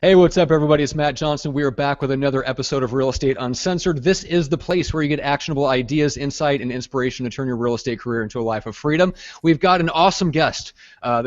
Hey, what's up, everybody? It's Matt Johnson. We are back with another episode of Real Estate Uncensored. This is the place where you get actionable ideas, insight, and inspiration to turn your real estate career into a life of freedom. We've got an awesome guest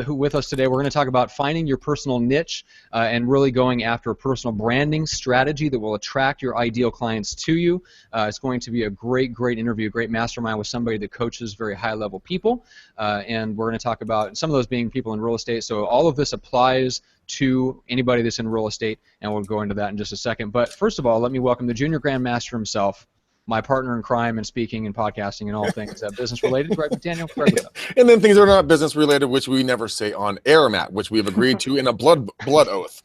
who with us today. We're going to talk about finding your personal niche and really going after a personal branding strategy that will attract your ideal clients to you. It's going to be a great interview, great mastermind with somebody that coaches very high-level people. And we're going to talk about some of those being people in real estate. So all of this applies to anybody that's in real estate, and we'll go into that in just a second. But first of all, let me welcome the Junior Grandmaster himself, my partner in crime and speaking and podcasting and all things business related, right, Daniel? And then things that are not business related, which we never say on air, Matt, which we have agreed to in a blood oath.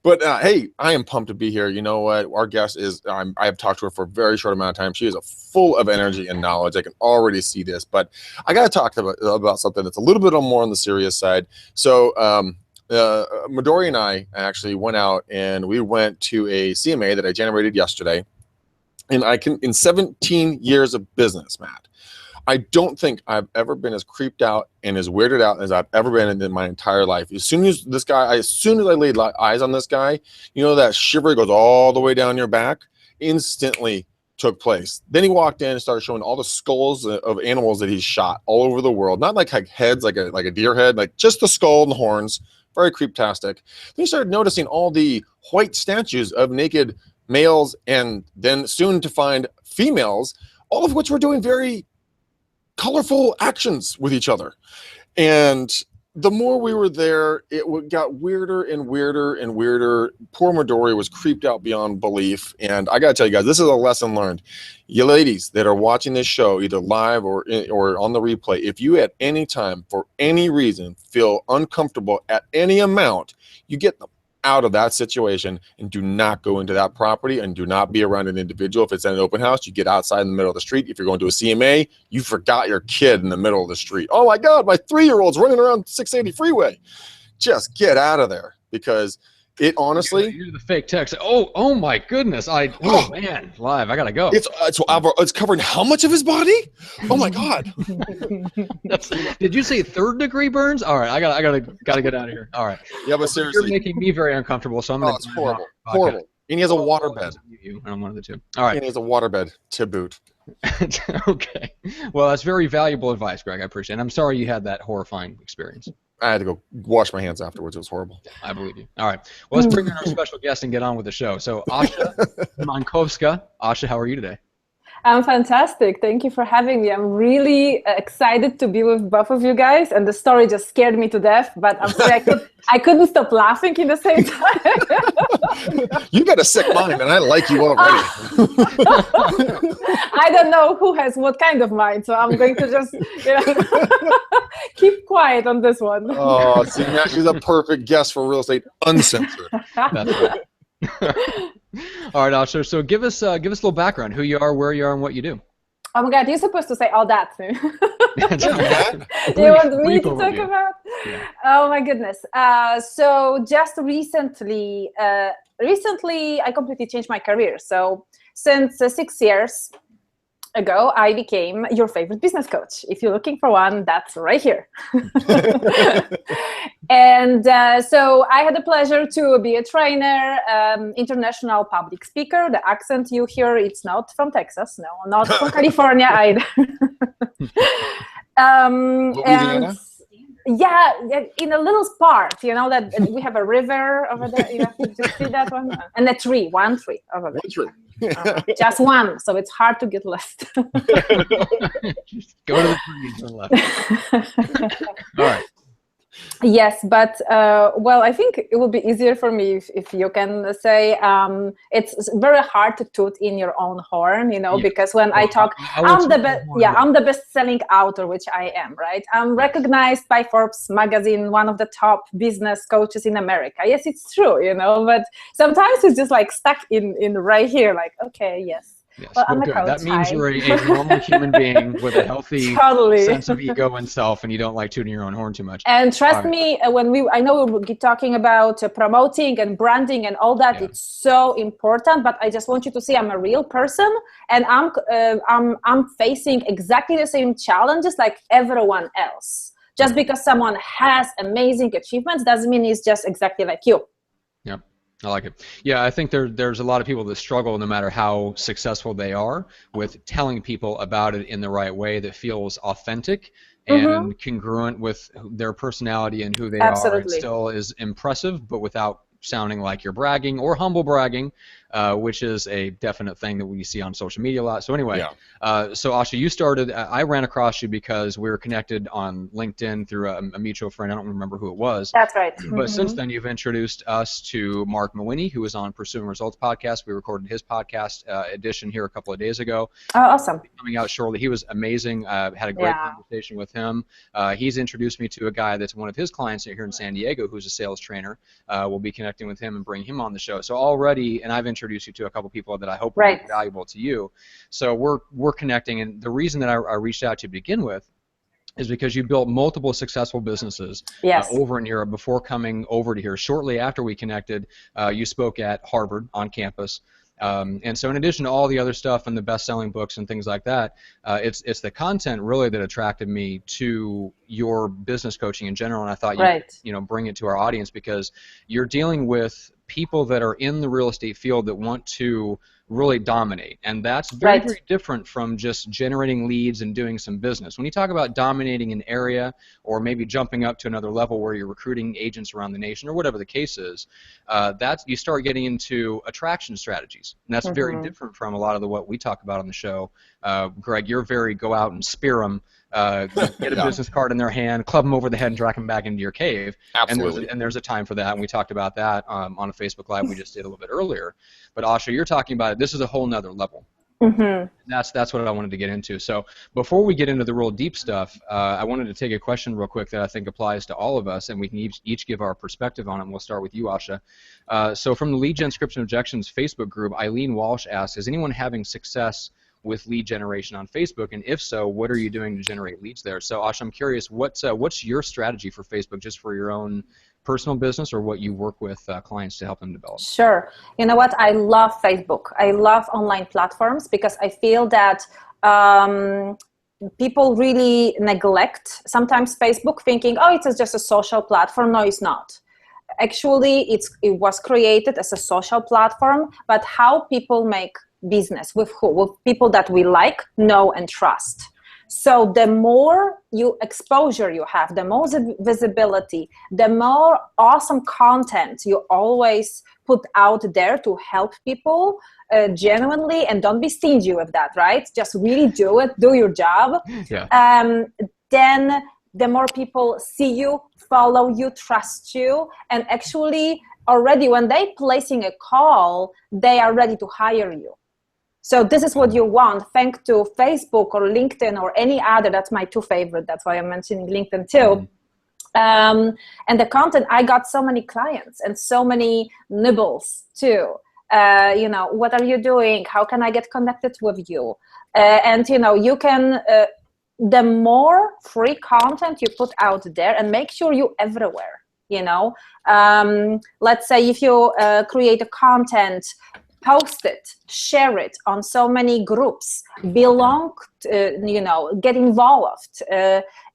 But hey, I am pumped to be here. You know what? Our guest is, I have talked to her for a very short amount of time. She is full of energy and knowledge. I can already see this, but I got to talk about something that's a little bit more on the serious side. So Midori and I actually went out and we went to a CMA that I generated yesterday. And in 17 years of business, Matt, I don't think I've ever been as creeped out and as weirded out as I've ever been in my entire life. As soon as I laid eyes on this guy, you know, that shiver goes all the way down your back, instantly took place. Then he walked in and started showing all the skulls of animals that he's shot all over the world. Not like heads, like a deer head, like just the skull and the horns. Very creeptastic. Then he started noticing all the white statues of naked males and then soon to find females, all of which were doing very colorful actions with each other. And the more we were there, it got weirder and weirder and weirder. Poor Midori was creeped out beyond belief. And I got to tell you guys, this is a lesson learned. You ladies that are watching this show, either live or on the replay, if you at any time, for any reason, feel uncomfortable at any amount, you get them out of that situation and do not go into that property and do not be around an individual. If it's at an open house, you get outside in the middle of the street. If you're going to a CMA, you forgot your kid in the middle of the street. Oh my God, my 3-year-old's running around 680 freeway. Just get out of there, because it honestly. You're the fake text. Oh my goodness. Man, live. I gotta go. It's covering how much of his body? Oh my God. Did you say 3rd-degree burns? All right, I gotta get out of here. All right. Yeah, but seriously, you're making me very uncomfortable. So I'm gonna. It's horrible. And he has a waterbed. I'm one of the two. All right. And he has a waterbed to boot. Okay. Well, that's very valuable advice, Greg. I appreciate it. And I'm sorry you had that horrifying experience. I had to go wash my hands afterwards. It was horrible. I believe you. All right. Well, let's bring in our special guest and get on with the show. So, Asha Mankowska. Asha, how are you today? I'm fantastic. Thank you for having me. I'm really excited to be with both of you guys. And the story just scared me to death, but I'm sorry I couldn't stop laughing in the same time. You got a sick mind, and I like you already. I don't know who has what kind of mind, so I'm going to just keep quiet on this one. Oh, see, Matt, she's a perfect guest for Real Estate Uncensored. That's right. All right, Asha. So give us a little background: who you are, where you are, and what you do. Oh my God, you're supposed to say all that. Do You want me to talk about? Yeah. Oh my goodness. So just recently, I completely changed my career. So since 6 years ago, I became your favorite business coach. If you're looking for one, that's right here. And so I had the pleasure to be a trainer, international public speaker. The accent you hear, it's not from Texas. No, not from California either. And yeah, in a little part, you know, that we have a river over there. You have to see that one, and a tree, one tree over there. Just one, so it's hard to get lost. Just go to the trees and left. All right. Yes, but well, I think it would be easier for me if you can say it's very hard to toot in your own horn, you know, because when I talk, I'm the best-selling author, which I am, right? I'm recognized by Forbes magazine, one of the top business coaches in America. Yes, it's true, you know, but sometimes it's just like stuck in right here, like, okay, yes. Yes, well, I'm a coach. That means you're a normal human being with a healthy sense of ego and self, and you don't like tooting your own horn too much. And trust me, I know we'll be talking about promoting and branding and all that. Yeah. It's so important. But I just want you to see I'm a real person, and I'm facing exactly the same challenges like everyone else. Just because someone has amazing achievements doesn't mean he's just exactly like you. Yeah, I like it. Yeah, I think there's a lot of people that struggle, no matter how successful they are, with telling people about it in the right way that feels authentic and congruent with their personality and who they are. It still is impressive, but without sounding like you're bragging or humble bragging, which is a definite thing that we see on social media a lot. So anyway, so Asha, you started, I ran across you because we were connected on LinkedIn through a mutual friend. I don't remember who it was. That's right. But since then, you've introduced us to Mark Mawhinney, who was on Pursuing Results podcast. We recorded his podcast edition here a couple of days ago. Oh, awesome. Coming out shortly. He was amazing. Had a great conversation with him. He's introduced me to a guy that's one of his clients here in San Diego, who's a sales trainer. We'll be connecting with him and bring him on the show. So already, and I've introduced you to a couple people that I hope will be valuable to you. So we're connecting, and the reason that I reached out to begin with is because you built multiple successful businesses over in Europe before coming over to here. Shortly after we connected, you spoke at Harvard on campus. And so in addition to all the other stuff and the best-selling books and things like that, it's the content really that attracted me to your business coaching in general, and I thought you could, bring it to our audience because you're dealing with people that are in the real estate field that want to really dominate, and that's very different from just generating leads and doing some business. When you talk about dominating an area or maybe jumping up to another level where you're recruiting agents around the nation or whatever the case is, that's you start getting into attraction strategies, and that's very different from a lot of what we talk about on the show. Greg, you're very go out and spear them, get a business card in their hand, club them over the head, and drag them back into your cave. Absolutely. And there's a time for that, and we talked about that on a Facebook Live we just did a little bit earlier. But Asha, you're talking about it. This is a whole nother level. That's what I wanted to get into. So before we get into the real deep stuff, I wanted to take a question real quick that I think applies to all of us, and we can each give our perspective on it. And we'll start with you, Asha. So from the Lead Gen Scripts and Objections Facebook group, Eileen Walsh asks, is anyone having success with lead generation on Facebook, and if so, what are you doing to generate leads there? So Asha, I'm curious, what's your strategy for Facebook, just for your own personal business, or what you work with clients to help them develop? Sure. You know what? I love Facebook. I love online platforms because I feel that people really neglect sometimes Facebook, thinking, oh, it's just a social platform. No, it's not. Actually, it was created as a social platform, but how people make business with who? With people that we like, know, and trust. So the more exposure you have, the more visibility, the more awesome content you always put out there to help people genuinely, and don't be stingy with that, right? Just really do it, do your job. Then the more people see you, follow you, trust you, and actually already when they're placing a call, they are ready to hire you. So this is what you want, thanks to Facebook or LinkedIn or any other. That's my two favorite. That's why I'm mentioning LinkedIn too. And the content, I got so many clients and so many nibbles too. What are you doing? How can I get connected with you? And you can, the more free content you put out there, and make sure you're everywhere. Let's say if you create a content, post it, share it on so many groups, get involved,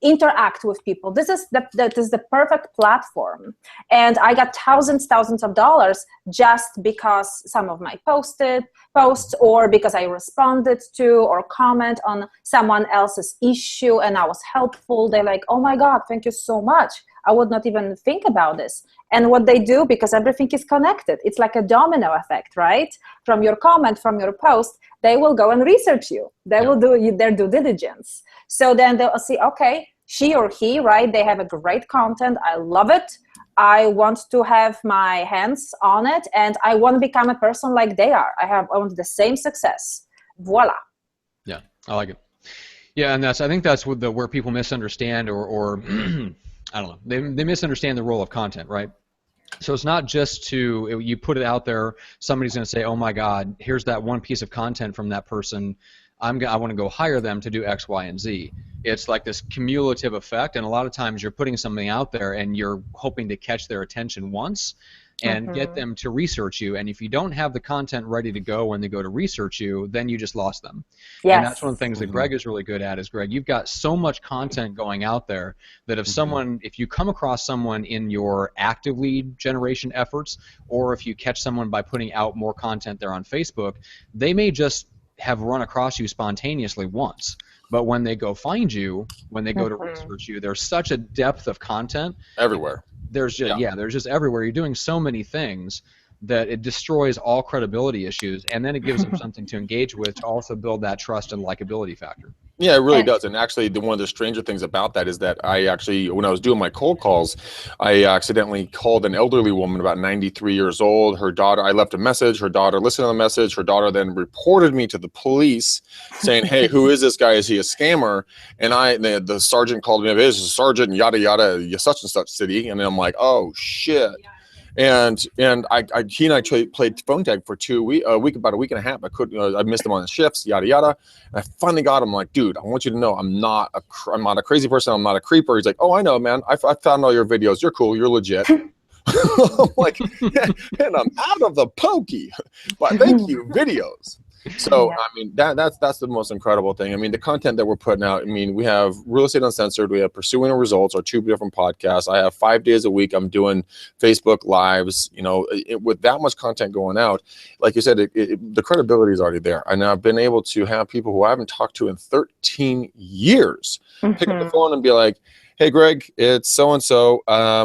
interact with people. This is the perfect platform. And I got thousands of dollars just because some of my posts, or because I responded to or comment on someone else's issue and I was helpful. They're like, oh my God, thank you so much. I would not even think about this. And what they do, because everything is connected, it's like a domino effect, right? From your comment, from your post, they will go and research you. They will do their due diligence. So then they'll see, okay, she or he, right? They have a great content. I love it. I want to have my hands on it, and I want to become a person like they are. I want the same success. Voila. Yeah, I like it. Yeah, and I think that's where people misunderstand or I don't know. They misunderstand the role of content, right? So it's not just you put it out there, somebody's going to say, oh my God, here's that one piece of content from that person. I want to go hire them to do X, Y, and Z. It's like this cumulative effect, and a lot of times you're putting something out there and you're hoping to catch their attention once, and get them to research you. And if you don't have the content ready to go when they go to research you, then you just lost them. Yes. And that's one of the things that Greg is really good at is, Greg, you've got so much content going out there that if you come across someone in your active lead generation efforts, or if you catch someone by putting out more content there on Facebook, they may just have run across you spontaneously once. But when they go find you, when they go to research you, there's such a depth of content everywhere. There's just there's just everywhere. You're doing so many things that it destroys all credibility issues, and then it gives them something to engage with to also build that trust and likability factor. Yeah, it really does. And actually, one of the stranger things about that is that I actually, when I was doing my cold calls, I accidentally called an elderly woman about 93 years old. Her daughter, I left a message. Her daughter listened to the message. Her daughter then reported me to the police saying, hey, who is this guy? Is he a scammer? And the sergeant called me, this is a sergeant, yada, yada, such and such city. And then I'm like, oh, shit. And he and I played phone tag for about a week and a half. I missed him on the shifts, yada yada. And I finally got him. Like, dude, I want you to know I'm not a crazy person. I'm not a creeper. He's like, oh, I know, man. I found all your videos. You're cool. You're legit. I'm like, and I'm out of the pokey, but thank you, videos. So I mean that's the most incredible thing. I mean, the content that we're putting out. I mean, we have Real Estate Uncensored, we have Pursuing the Results, our 2 different podcasts. I have 5 days a week I'm doing Facebook Lives. You know, with that much content going out, like you said, the credibility is already there. And I've been able to have people who I haven't talked to in 13 years pick up the phone and be like, hey, Greg, it's so-and-so.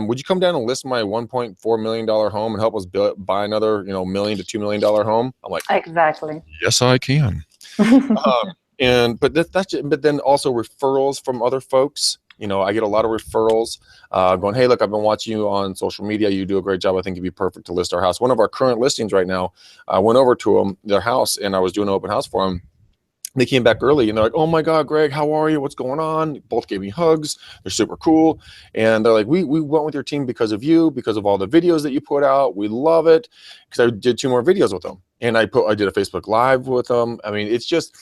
Would you come down and list my $1.4 million home and help us buy another, $1 million to $2 million home? I'm like, exactly. Yes, I can. But then also referrals from other folks. I get a lot of referrals going, hey, look, I've been watching you on social media. You do a great job. I think you'd be perfect to list our house. One of our current listings right now, I went over to their house, and I was doing an open house for them. They came back early and they're like, oh my God, Greg, how are you? What's going on? Both gave me hugs. They're super cool. And they're like, we went with your team because of you, because of all the videos that you put out. We love it. Because I did 2 more videos with them. And I did a Facebook Live with them. I mean, it's just,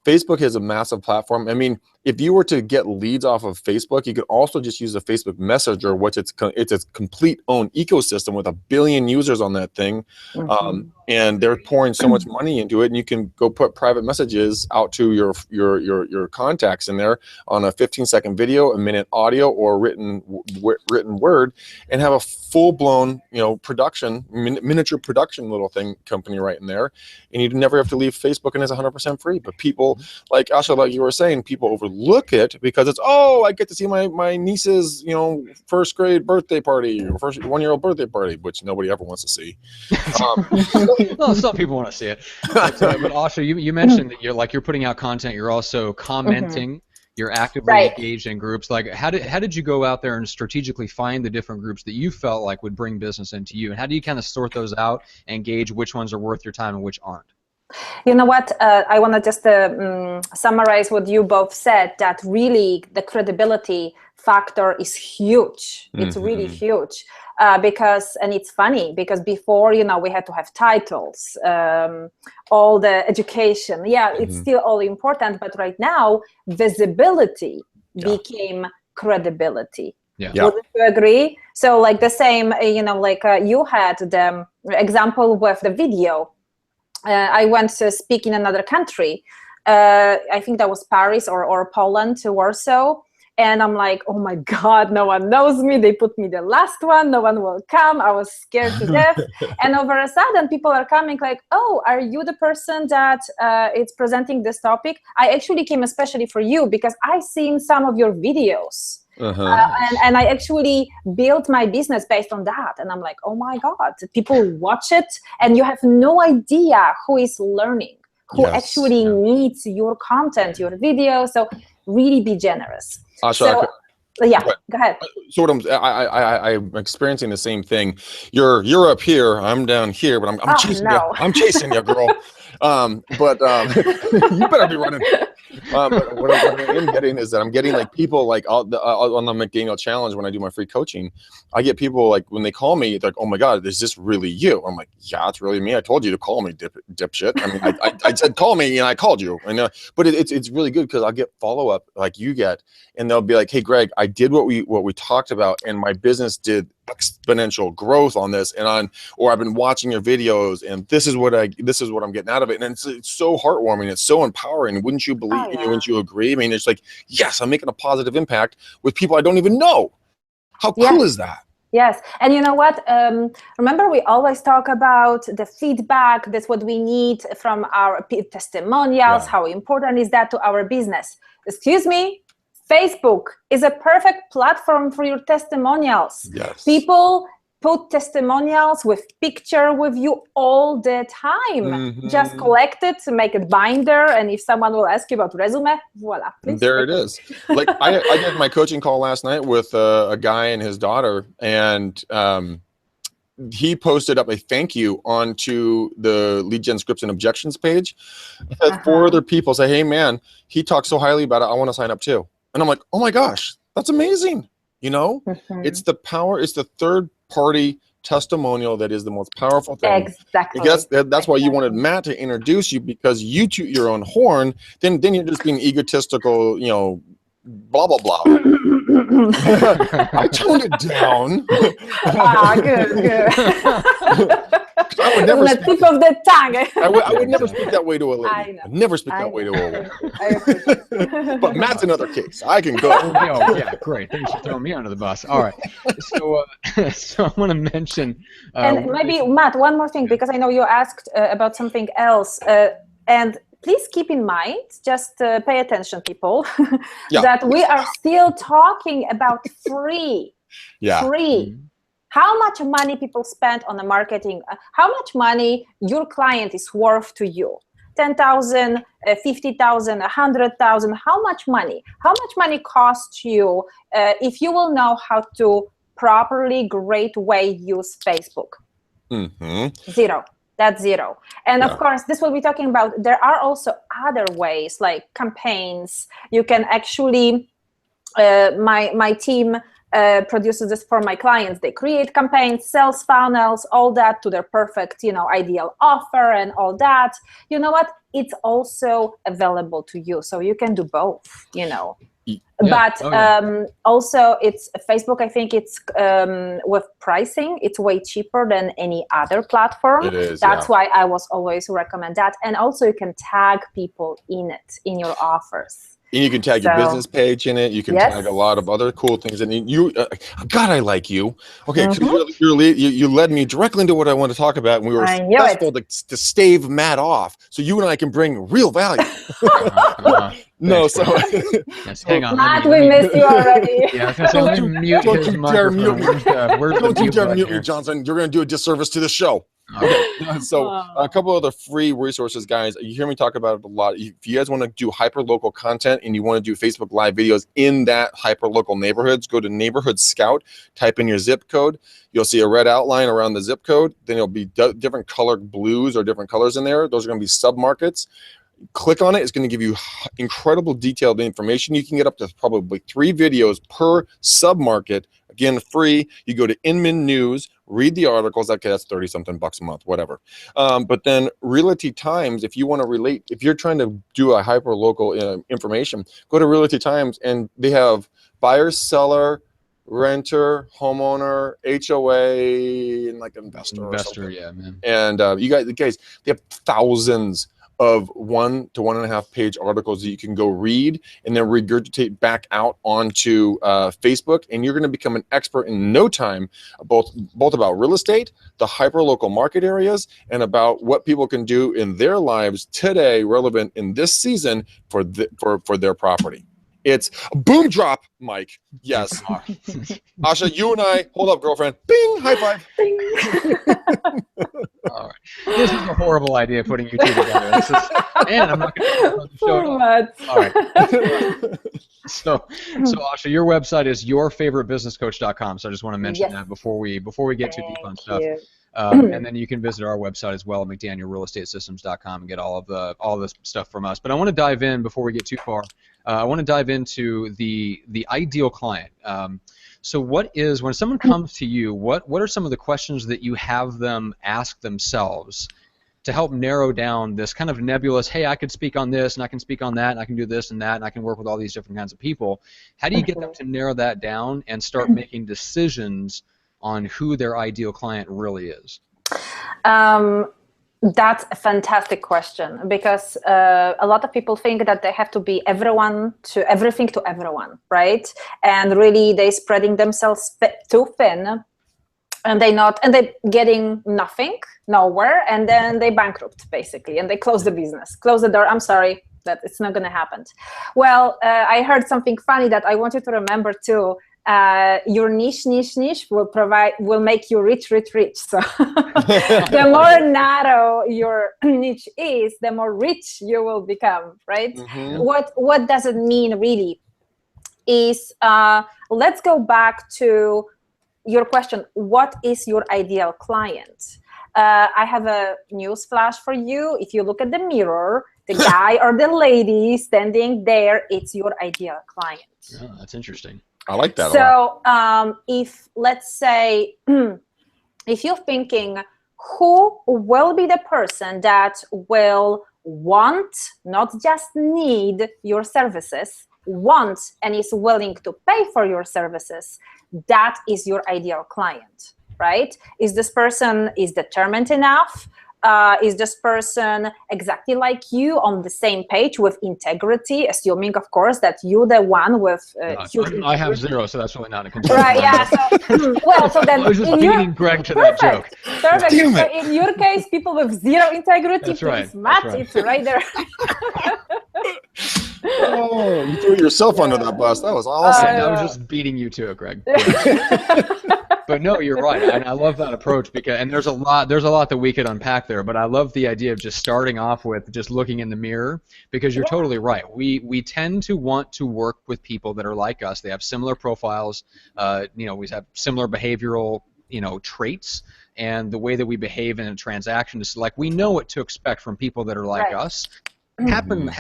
Facebook is a massive platform. I mean, if you were to get leads off of Facebook, you could also just use a Facebook Messenger, which it's its complete own ecosystem with 1 billion users on that thing. And they're pouring so much money into it, and you can go put private messages out to your contacts in there on a 15-second video, a minute audio, or written word, and have a full-blown production, miniature production little thing company right in there, and you never have to leave Facebook, and it's 100% free. But people like Asha, like you were saying, people overlook it because it's, oh, I get to see my niece's first grade birthday party, or first 1-year-old birthday party, which nobody ever wants to see. Well, some people want to see it. But Asha, you mentioned that you're putting out content. You're also commenting. You're actively engaged in groups. Like, how did you go out there and strategically find the different groups that you felt like would bring business into you? And how do you kind of sort those out and gauge which ones are worth your time and which aren't? You know what? I want to just summarize what you both said, that really the credibility factor is huge. It's really huge. Because it's funny because before, we had to have titles, all the education. Yeah, it's still all important, but right now, visibility became credibility. Yeah. Would you agree? So like the same, you had the example with the video. I went to speak in another country. I think that was Paris or Poland, to Warsaw. And I'm like, oh my God, no one knows me. They put me the last one. No one will come. I was scared to death. And over a sudden, people are coming like, oh, are you the person that is presenting this topic? I actually came especially for you because I seen some of your videos. And I actually built my business based on that. And I'm like, oh my God, people watch it. And you have no idea who is learning, who actually needs your content, your video. So really be generous. Asha, go ahead. So I'm experiencing the same thing. You're up here, I'm down here, but I'm chasing you. I'm chasing you, girl. But you better be running. But what I'm getting is that I'm getting like people like on the McDaniel Challenge when I do my free coaching. I get people like when they call me, it's like, oh my God, is this really you? I'm like, yeah, it's really me. I told you to call me, dipshit. I mean, I said call me, and I called you. And but it's really good because I'll get follow up like you get, and they'll be like, hey, Greg, I did what we talked about, and my business did exponential growth on this, or I've been watching your videos, and this is what I'm getting out of it, and it's so heartwarming, it's so empowering. Wouldn't you believe? Wouldn't you agree? I mean, it's like, yes, I'm making a positive impact with people I don't even know. How cool is that? Yes, and you know what? Remember, we always talk about the feedback. That's what we need from our testimonials. How important is that to our business? Excuse me, Facebook is a perfect platform for your testimonials. Yes. People put testimonials with picture with you all the time. Just collect it, make it binder, and if someone will ask you about resume, voila. Please there it is. Like I did my coaching call last night with a guy and his daughter, and he posted up a thank you onto the lead gen scripts and objections page. He had 4 other people say, hey man, he talks so highly about it, I want to sign up too. And I'm like, oh my gosh, that's amazing. You know, it's the power, it's the third party testimonial that is the most powerful thing. Exactly. That's why you wanted Matt to introduce you, because you toot your own horn, then you're just being egotistical, you know, blah blah blah. I toned it down. Good. I would never the tip of the tongue. I would never speak that way to a lady. I'd never speak that way to a woman. But Matt's another case. I can go. Yeah, great. Thanks for throwing me under the bus. All right. So I want to mention. And maybe, Matt, one more thing, because I know you asked about something else. And please keep in mind, just pay attention, people, that we are still talking about free. Free. How much money people spend on the marketing, how much money your client is worth to you. 10,000, 50,000, 100,000, how much money? How much money costs you if you will know how to properly, great way use Facebook? Zero. That's zero. And of course, this will be talking about, there are also other ways like campaigns. You can actually, my team produces this for my clients. They create campaigns, sales funnels, all that to their perfect, you know, ideal offer and all that. You know what? It's also available to you. So you can do both, you know. But also it's Facebook, I think it's with pricing, it's way cheaper than any other platform. It is, That's why I was always recommend that. And also you can tag people in it, in your offers. And you can tag your business page in it. You can tag a lot of other cool things. And you, God, I like you. Okay, you led me directly into what I want to talk about, and we were successful to stave Matt off, so you and I can bring real value. No, so hang on. Matt, we missed you already. Don't you dare mute me. Don't you dare mute me, Johnson. You're going to do a disservice to the show. Okay, so a couple other free resources, guys. You hear me talk about it a lot. If you guys want to do hyper-local content and you want to do Facebook Live videos in that hyper-local neighborhoods, go to Neighborhood Scout, type in your zip code. You'll see a red outline around the zip code. Then it'll be different colored blues or different colors in there. Those are going to be submarkets. Click on it. It's going to give you incredible detailed information. You can get up to probably 3 videos per submarket. Again, free. You go to Inman News, read the articles. Okay, that's 30-something bucks a month, whatever. But then Realty Times, if you want to relate, if you're trying to do a hyper-local information, go to Realty Times, and they have buyer, seller, renter, homeowner, HOA, and like investor, yeah, man. And you guys, they have thousands of 1 to 1.5 page articles that you can go read and then regurgitate back out onto Facebook, and you're going to become an expert in no time, both about real estate, the hyper-local market areas, and about what people can do in their lives today, relevant in this season for their property. It's a boom drop, Mike. Yes. Asha, you and I, hold up, girlfriend. Bing, high five. Bing. All right. This is a horrible idea, putting you two together. This is, man, I'm not going to show it. All right. So Asha, your website is yourfavoritebusinesscoach.com. So I just want to mention that before we get too deep on stuff. And then you can visit our website as well, McDanielRealEstateSystems.com, and get all the stuff from us. But I want to dive in before we get too far. I want to dive into the ideal client. So what is, when someone comes to you, what are some of the questions that you have them ask themselves to help narrow down this kind of nebulous, hey, I could speak on this, and I can speak on that, and I can do this and that, and I can work with all these different kinds of people. How do you get them to narrow that down and start making decisions on who their ideal client really is? That's a fantastic question, because a lot of people think that they have to be everything to everyone, right? And really they're spreading themselves too thin, and they're getting nowhere, and then they bankrupt basically, and they close the business, close the door. I'm sorry, that it's not going to happen. Well, I heard something funny that I want you to remember too. Your niche will make you rich. So the more narrow your niche is, the more rich you will become, right? Mm-hmm. What does it mean really is, let's go back to your question. What is your ideal client? I have a news flash for you. If you look at the mirror, the guy or the lady standing there, it's your ideal client. Oh, that's interesting. I like that. So if, let's say, if you're thinking, who will be the person that will want, not just need your services, want and is willing to pay for your services, that is your ideal client, right? Is this person is determined enough? Is this person exactly like you, on the same page with integrity, assuming, of course, that you're the one with huge integrity? I have 0, so that's really not a concern. Right, yeah. So, well, so then I was just beating Greg to that joke. Perfect. So in your case, people with 0 integrity, That's right. Matt, That's right. it's right there. Oh, you threw yourself under that bus. That was awesome. I was just beating you to it, Greg. But no, you're right, and I love that approach, because, and there's a lot that we could unpack there. But I love the idea of just starting off with just looking in the mirror, because you're totally right. We tend to want to work with people that are like us. They have similar profiles. We have similar behavioral traits, and the way that we behave in a transaction is like we know what to expect from people that are like us. Happen,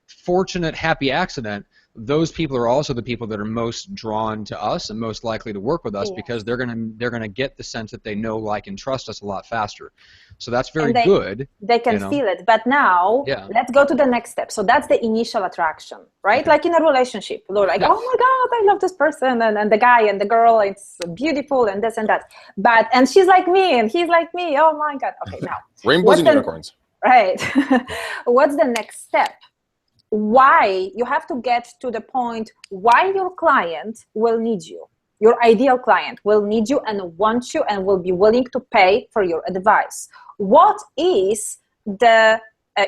fortunate, happy accident. Those people are also the people that are most drawn to us and most likely to work with us, because they're gonna get the sense that they know, like, and trust us a lot faster. So that's very good. They can feel it. But now let's go to the next step. So that's the initial attraction, right? Like in a relationship, they're like, oh my God, I love this person, and the guy and the girl, it's beautiful and this and that. And she's like me and he's like me. Oh my God. Okay, now rainbows and unicorns. Right. What's the next step? Why you have to get to the point why your client will need you. Your ideal client will need you and want you and will be willing to pay for your advice. What is the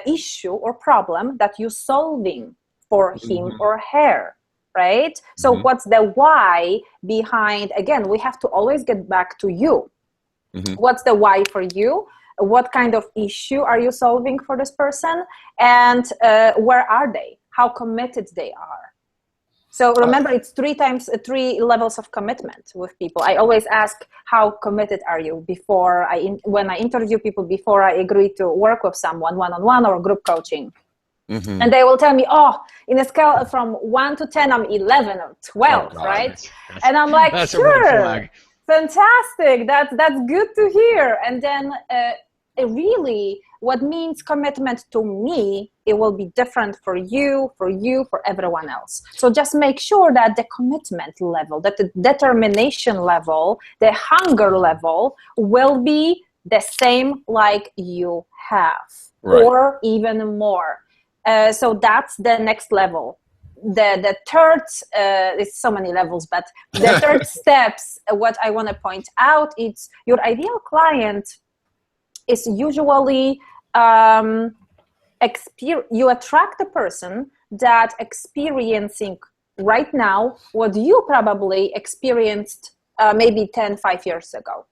issue or problem that you're solving for him or her, right? So what's the why behind? Again, we have to always get back to you. What's the why for you? What kind of issue are you solving for this person? And where are they? How committed they are? So remember, it's 3 levels of commitment with people. I always ask, how committed are you when I interview people, before I agree to work with someone one-on-one or group coaching. And they will tell me, in a scale from 1 to 10, I'm 11 or 12, right? And I'm like, that's sure, fantastic. That's good to hear. And then really, what means commitment to me, it will be different for you, for everyone else. So just make sure that the commitment level, that the determination level, the hunger level will be the same like you have, or even more. So that's the next level. The third, it's so many levels, but the third steps, what I want to point out, it's your ideal client is usually you attract a person that experiencing right now what you probably experienced maybe 5 years ago.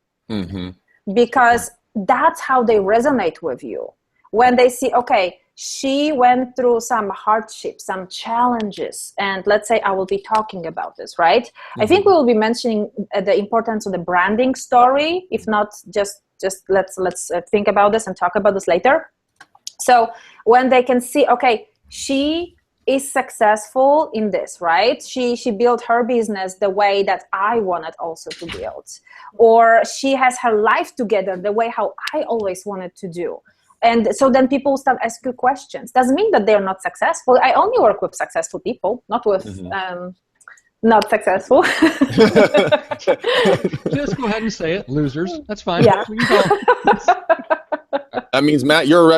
Because that's how they resonate with you. When they see, okay, she went through some hardships, some challenges, and let's say I will be talking about this, right? I think we will be mentioning the importance of the branding story. If not, just let's think about this and talk about this later. So when they can see, okay, she is successful in this, right? She built her business the way that I wanted also to build, or she has her life together the way how I always wanted to do. And so then people start asking questions. Doesn't mean that they're not successful. I only work with successful people, not with Not successful. Just go ahead and say it. Losers. That's fine. Yeah. That means, Matt, your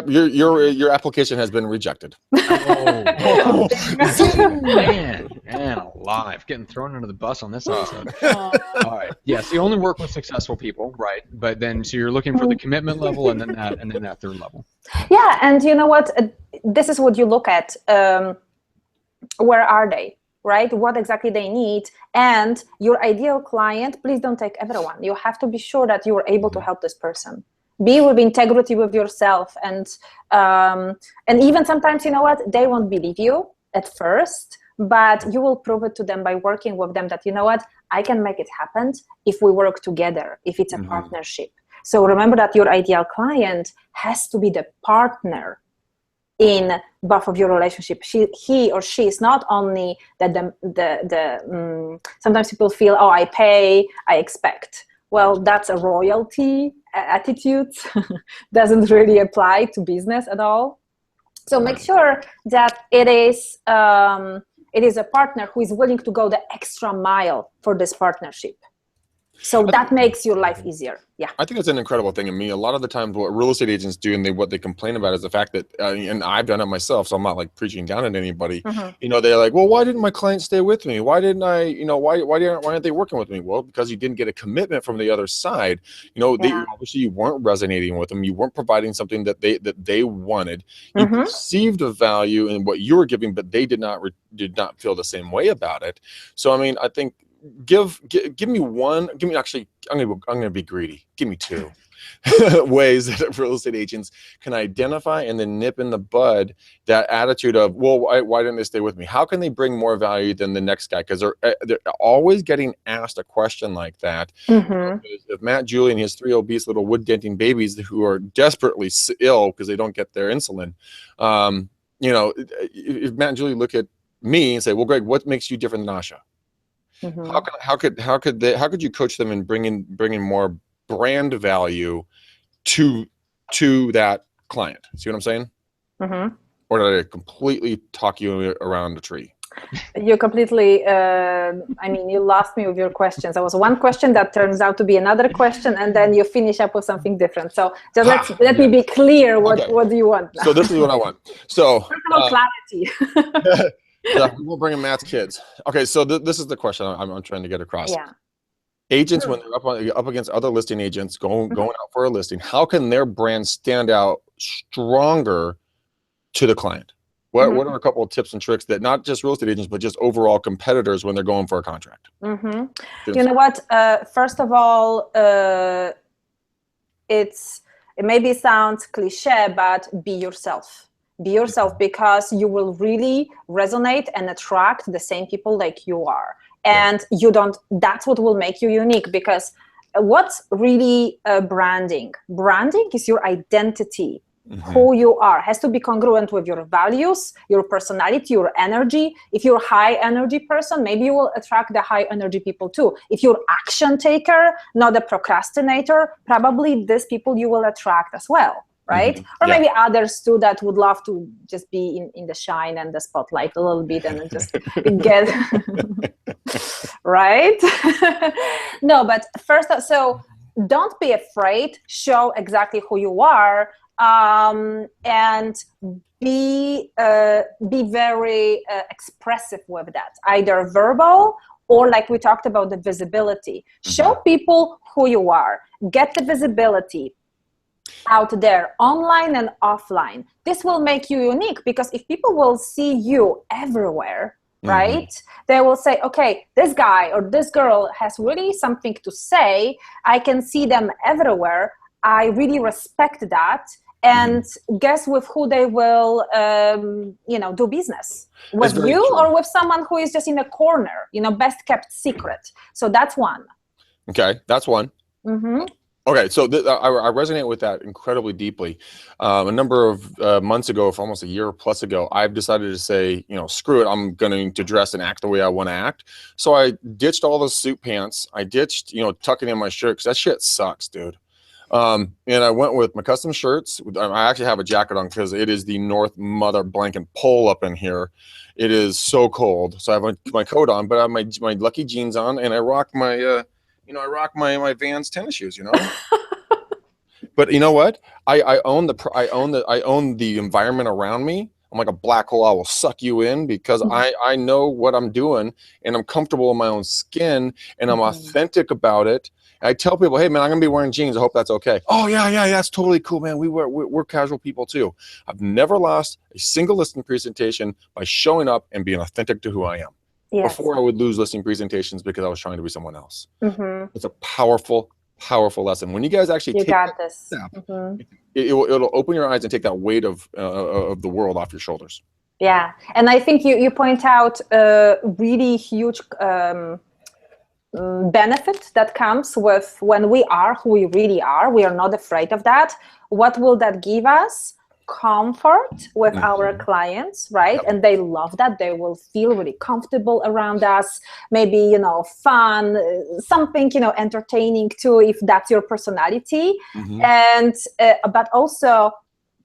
application has been rejected. Oh, man, alive, getting thrown under the bus on this episode. All right, yes, you only work with successful people, right? But then, so you're looking for the commitment level, and then that third level. Yeah, and you know what? This is what you look at. Where are they? Right? What exactly they need, and your ideal client. Please don't take everyone. You have to be sure that you are able to help this person. Be with integrity with yourself, and even sometimes, you know what, they won't believe you at first, but you will prove it to them by working with them that, you know what, I can make it happen if we work together, if it's a partnership. So remember that your ideal client has to be the partner in both of your relationship. He or she is not only that sometimes people feel, oh, I pay, I expect. Well, that's a royalty attitude. Doesn't really apply to business at all. So make sure that it is a partner who is willing to go the extra mile for this partnership. So that makes your life easier. Yeah. I think that's an incredible thing. I mean, a lot of the times what real estate agents do and what they complain about is the fact that, and I've done it myself, so I'm not like preaching down at anybody, you know, they're like, well, why didn't my client stay with me? Why didn't I, you know, why aren't they working with me? Well, because you didn't get a commitment from the other side. You know, obviously you weren't resonating with them. You weren't providing something that they wanted. You perceived a value in what you were giving, but they did not feel the same way about it. So, I mean, I think, give me one, actually, I'm gonna be greedy. Give me two ways that real estate agents can identify and then nip in the bud that attitude of, well, why didn't they stay with me? How can they bring more value than the next guy? Because they're always getting asked a question like that. If Matt, Julie, and his 3 obese little wood denting babies who are desperately ill because they don't get their insulin, you know, if Matt and Julie look at me and say, well, Greg, what makes you different than Asha? How could you coach them in bringing more brand value to that client? See what I'm saying? Or did I completely talk you around the tree? You completely, I mean, you lost me with your questions. There was one question that turns out to be another question, and then you finish up with something different. So just let me be clear. What do you want now? So this is what I want. So personal clarity. Yeah, we'll bring in Matt's kids. Okay, so this is the question I'm trying to get across. Yeah. Agents, when they're up against other listing agents going out for a listing, how can their brand stand out stronger to the client? What are a couple of tips and tricks that not just real estate agents, but just overall competitors when they're going for a contract? You know what? First of all, it maybe sounds cliche, but be yourself. Be yourself, because you will really resonate and attract the same people like you are. And that's what will make you unique, because what's really branding? Branding is your identity. Who you are has to be congruent with your values, your personality, your energy. If you're a high energy person, maybe you will attract the high energy people too. If you're action taker, not a procrastinator, probably these people you will attract as well. Right? Or maybe others too that would love to just be in the shine and the spotlight a little bit and just get right. No, but first, so don't be afraid. Show exactly who you are, and be very expressive with that, either verbal or, like we talked about, the visibility. Show people who you are. Get the visibility out there, online and offline. This will make you unique, because if people will see you everywhere, right, they will say, okay, this guy or this girl has really something to say. I can see them everywhere. I really respect that. And guess with who they will, do business? With you or with someone who is just in a corner, best kept secret. So that's one. Okay, that's one. Okay, so I resonate with that incredibly deeply. A number of months ago, for almost a year plus ago, I've decided to say, screw it, I'm going to dress and act the way I want to act. So I ditched all those suit pants. I ditched, tucking in my shirt, because that shit sucks, dude. And I went with my custom shirts. I actually have a jacket on because it is the North Mother blanket pole up in here. It is so cold. So I have my coat on, but I have my lucky jeans on, and I rock my, I rock my Vans tennis shoes, But you know what? I own the environment around me. I'm like a black hole. I will suck you in because I know what I'm doing, and I'm comfortable in my own skin, and I'm authentic about it. And I tell people, hey man, I'm gonna be wearing jeans. I hope that's okay. Oh yeah, that's totally cool, man. We're casual people too. I've never lost a single listing presentation by showing up and being authentic to who I am. Yes. Before I would lose listing presentations because I was trying to be someone else. It's a powerful lesson. When you guys actually take that step, it'll open your eyes and take that weight of the world off your shoulders. Yeah, and I think you point out a really huge benefit that comes with when we are who we really are. We are not afraid of that. What will that give us? Comfort with our clients, right? And they love that. They will feel really comfortable around us. Maybe, fun, something, entertaining too, if that's your personality. And but also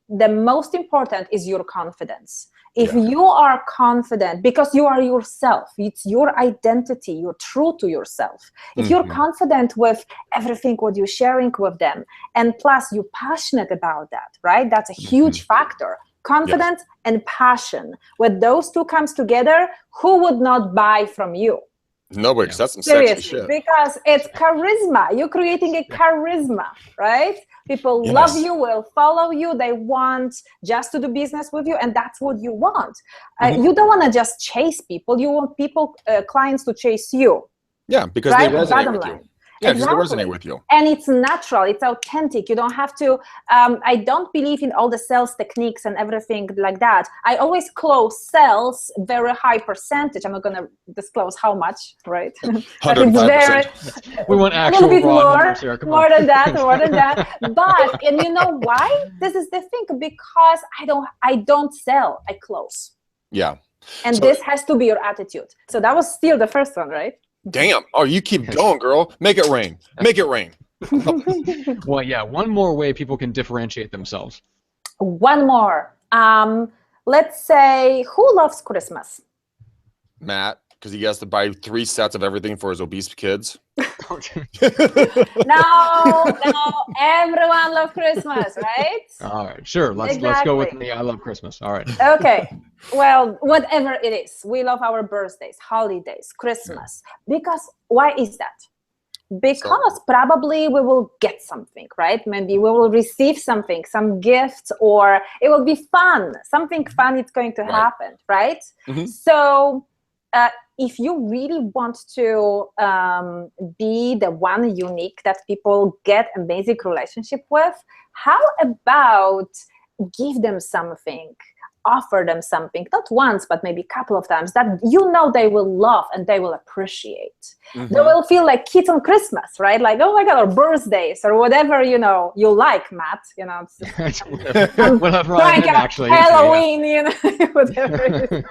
the most important is your confidence. If you are confident, because you are yourself, it's your identity, you're true to yourself. If you're confident with everything what you're sharing with them, and plus you're passionate about that, right? That's a huge factor. Confidence and passion. When those two comes together, who would not buy from you? Nobody, because that's some sexy shit. Because it's charisma. You're creating a charisma, right? People love you, will follow you. They want just to do business with you, and that's what you want. You don't want to just chase people. You want clients to chase you. Yeah, because they resonate with you. Yeah, because they resonate with you. And it's natural. It's authentic. You don't have to. I don't believe in all the sales techniques and everything like that. I always close sales very high percentage. I'm not going to disclose how much, right? 105%. We want actual raw numbers here. Come on. More than that. But, and you know why? This is the thing, because I don't sell. I close. Yeah. And this has to be your attitude. So that was still the first one, right? Damn. Oh, you keep going, girl. Make it rain. Make it rain. Well, yeah, one more way people can differentiate themselves. One more. Let's say, who loves Christmas? Matt, because he has to buy 3 sets of everything for his obese kids. No, everyone loves Christmas, right? All right, sure. Let's go with me. I love Christmas. All right. Okay. Well, whatever it is, we love our birthdays, holidays, Christmas. Because why is that? Because probably we will get something, right? Maybe we will receive something, some gifts, or it will be fun. Something fun is going to happen, right? So if you really want to be the one unique that people get a basic relationship with, how about give them something, offer them something, not once, but maybe a couple of times, that they will love and they will appreciate. They will feel like kids on Christmas, right? Like, oh my God, or birthdays or whatever, you like, Matt, whatever I am actually. Halloween, whatever it is.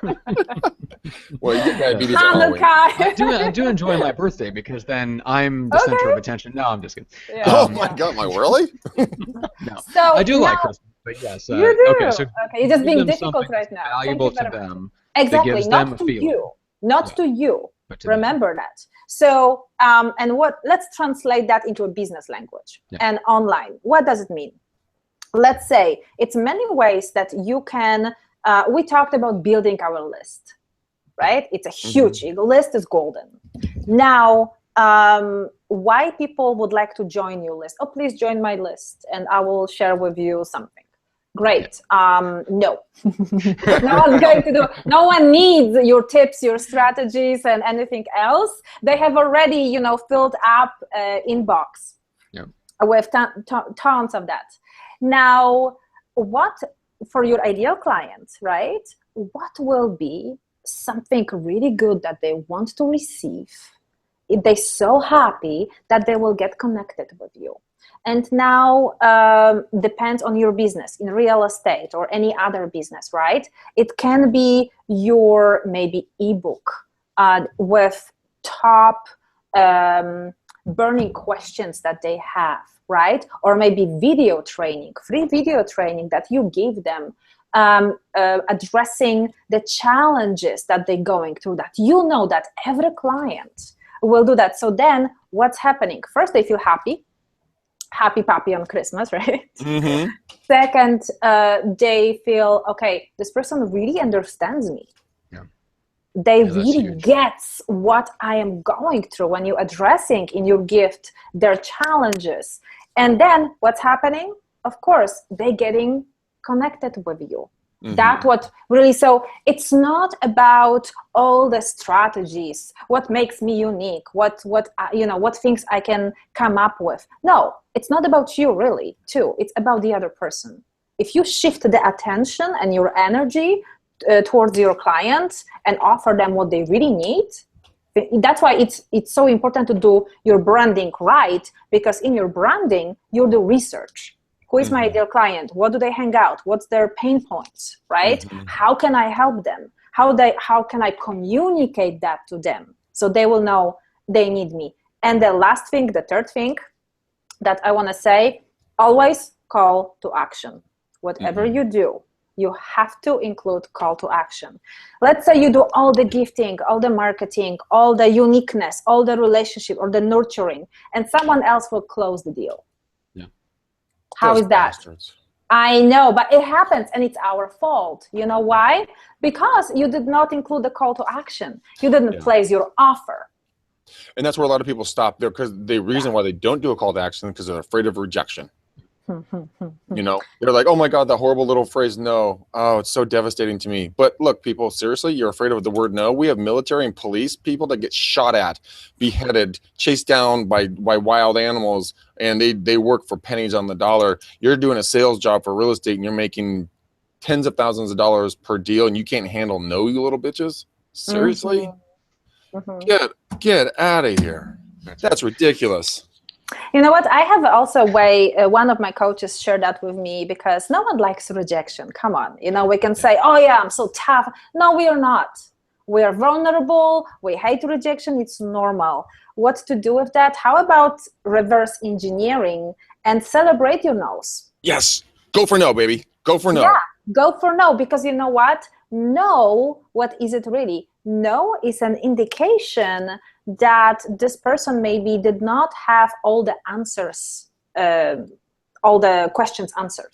Well, you get diabetes at Halloween. I do enjoy my birthday because then I'm the center of attention. No, I'm just kidding. Yeah. Oh my God, really? No, so, I do like Christmas. But yes, you do. Okay, so you're just being difficult right now. Valuable to them. Exactly, not to you. Not to you. Remember that. So, let's translate that into a business language and online. What does it mean? Let's say it's many ways that you can. We talked about building our list, right? It's a huge. The list is golden. Now, why people would like to join your list? Oh, please join my list, and I will share with you something. Great. No. No one's going to do. No one needs your tips, your strategies, and anything else. They have already, filled up inbox with tons of that. Now, what for your ideal client, right? What will be something really good that they want to receive? If they're so happy that they will get connected with you. And now depends on your business in real estate or any other business, right? It can be your maybe ebook with top burning questions that they have, right? Or maybe video training, free video training that you give them, addressing the challenges that they're going through, that you know that every client will do that. So then what's happening? First, they feel happy puppy on Christmas, right? Mm-hmm. Second, they feel, okay, this person really understands me. They really gets what I am going through when you're addressing in your gift their challenges. And then what's happening? Of course, they're getting connected with you. Mm-hmm. That's what really, so it's not about all the strategies, what makes me unique, what things I can come up with. No, it's not about you really, too. It's about the other person. If you shift the attention and your energy towards your clients and offer them what they really need, that's why it's so important to do your branding right, because in your branding, you do research. Who is my ideal client? What do they hang out? What's their pain points, right? Mm-hmm. How can I help them? How can I communicate that to them so they will know they need me? And the last thing, the third thing that I want to say, always call to action. Whatever you do, you have to include call to action. Let's say you do all the gifting, all the marketing, all the uniqueness, all the relationship or the nurturing, and someone else will close the deal. How is that? Bastards. I know, but it happens and it's our fault. You know why? Because you did not include the call to action. You didn't place your offer. And that's where a lot of people stop there, because the reason why they don't do a call to action is because they're afraid of rejection. You know, they're like, oh my God, that horrible little phrase, no. Oh, it's so devastating to me. But look, people, seriously, you're afraid of the word no? We have military and police people that get shot at, beheaded, chased down by wild animals, and they work for pennies on the dollar. You're doing a sales job for real estate and you're making tens of thousands of dollars per deal, and you can't handle no, you little bitches? Seriously? Get out of here. That's ridiculous. You know what? I have also one of my coaches shared that with me, because no one likes rejection. Come on. You know, we can say, oh yeah, I'm so tough. No, we are not. We are vulnerable. We hate rejection. It's normal. What to do with that? How about reverse engineering and celebrate your no's? Yes. Go for no, baby. Go for no. Yeah, go for no, because you know what? No, what is it really? No is an indication that this person maybe did not have all the answers, all the questions answered,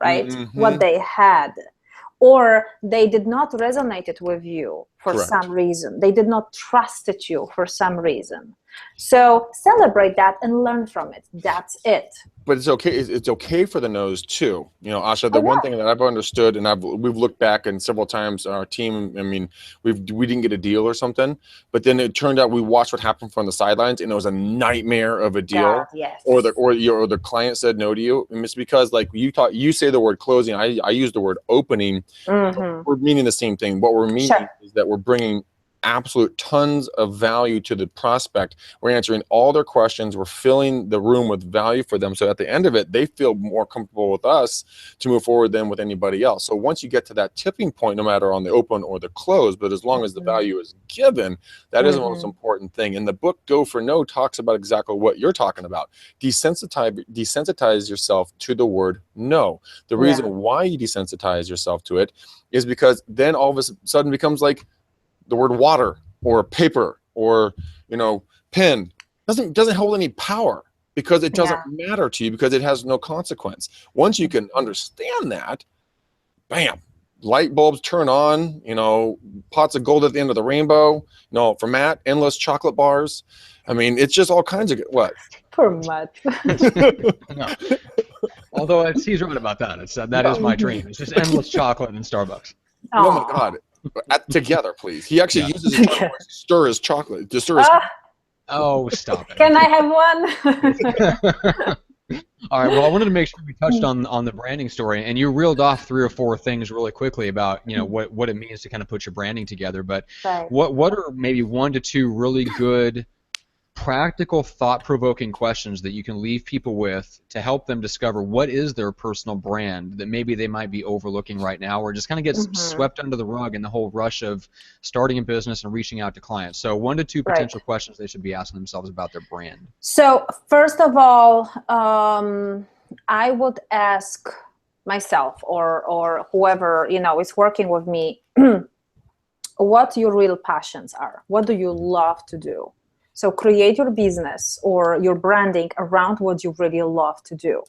right? Mm-hmm. What they had. Or they did not resonate with you for some reason. They did not trust you for some reason. So celebrate that and learn from it. That's it. But it's okay. It's okay for the no's too. You know, Asha, the one thing that I've understood, and we've looked back and several times our team, I mean, we didn't get a deal or something, but then it turned out we watched what happened from the sidelines, and it was a nightmare of a deal. Or the client said no to you, and it's because like you say the word closing, I use the word opening. Mm-hmm. We're meaning the same thing. What we're meaning is that we're bringing absolute tons of value to the prospect. We're answering all their questions. We're filling the room with value for them. So at the end of it, they feel more comfortable with us to move forward than with anybody else. So once you get to that tipping point, no matter on the open or the close, but as long as the value is given, that is the most important thing. And the book Go for No talks about exactly what you're talking about. Desensitize yourself to the word no. The reason why you desensitize yourself to it is because then all of a sudden becomes like the word water or paper or, you know, pen doesn't hold any power, because it doesn't matter to you, because it has no consequence. Once you can understand that, bam, light bulbs turn on, you know, pots of gold at the end of the rainbow, you know, for Matt, endless chocolate bars. I mean, it's just all kinds of what? For Matt. No. Although he's right about that. That is my dream. It's just endless chocolate in Starbucks. Oh my God. Together, please. He actually uses his tongue to stir his chocolate. To stir his Oh, stop it. Can I have one? All right. Well, I wanted to make sure we touched on the branding story, and you reeled off 3 or 4 things really quickly about, you know, what it means to kind of put your branding together. But what are maybe 1 to 2 really good practical, thought-provoking questions that you can leave people with to help them discover what is their personal brand that maybe they might be overlooking right now, or just kind of gets swept under the rug in the whole rush of starting a business and reaching out to clients. So 1 to 2 potential questions they should be asking themselves about their brand. So first of all, I would ask myself or whoever, you know, is working with me, what your real passions are. What do you love to do? So create your business or your branding around what you really love to do.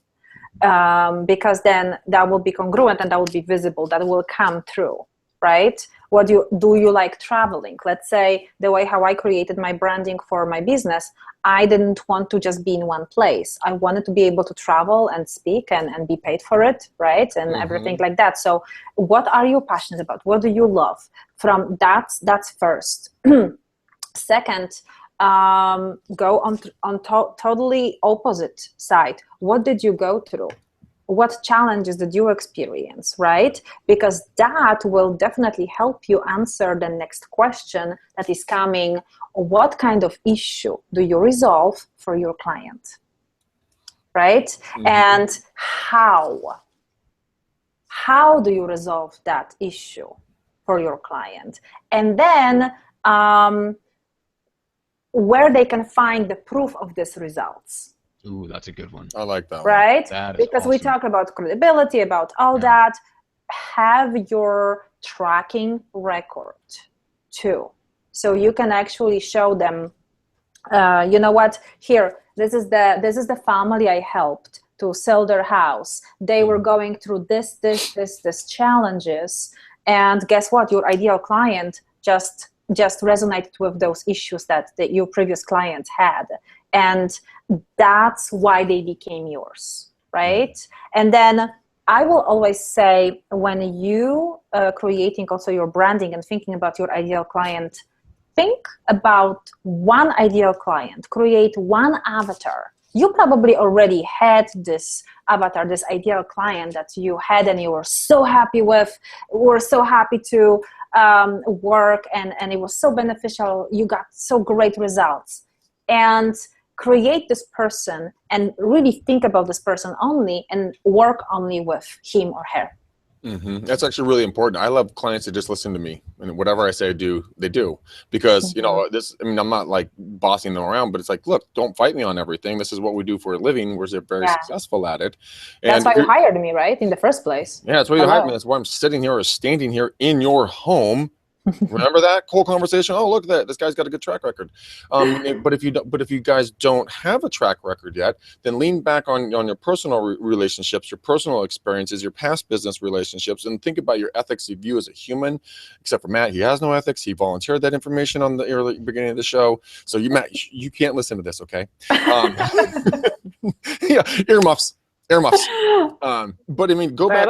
Because then that will be congruent and that will be visible, that will come through, right? Do you like traveling? Let's say the way how I created my branding for my business, I didn't want to just be in one place. I wanted to be able to travel and speak and be paid for it, right? And everything like that. So what are you passionate about? What do you love? From that's first. Second, go on totally opposite side. What did you go through? What challenges did you experience, right? Because that will definitely help you answer the next question that is coming. What kind of issue do you resolve for your client, right? And how do you resolve that issue for your client? And then where they can find the proof of these results. Ooh, that's a good one. I like that. Right? That is because awesome. We talk about credibility, about all that. Have your tracking record too. So you can actually show them, you know what, here, this is the family I helped to sell their house. They were going through this challenges. And guess what? Your ideal client just resonated with those issues that your previous client had. And that's why they became yours, right? And then I will always say, when you creating also your branding and thinking about your ideal client, think about one ideal client, create one avatar. You probably already had this avatar, this ideal client that you had and you were so happy with, were so happy to work, and it was so beneficial. You got so great results. And create this person and really think about this person only and work only with him or her. That's actually really important. I love clients that just listen to me, and whatever I say do, they do. Because, you know, I'm not like bossing them around, but it's like, look, don't fight me on everything. This is what we do for a living. We're very successful at it. And that's why you hired me, right? In the first place. Yeah, that's why you hired me. That's why I'm sitting here or standing here in your home. Remember that whole conversation? Oh, look at that! This guy's got a good track record. But if you guys don't have a track record yet, then lean back on your personal relationships, your personal experiences, your past business relationships, and think about your ethics you view as a human. Except for Matt, he has no ethics. He volunteered that information on the early beginning of the show. So Matt, you can't listen to this, okay? Yeah, earmuffs. But I mean, go back.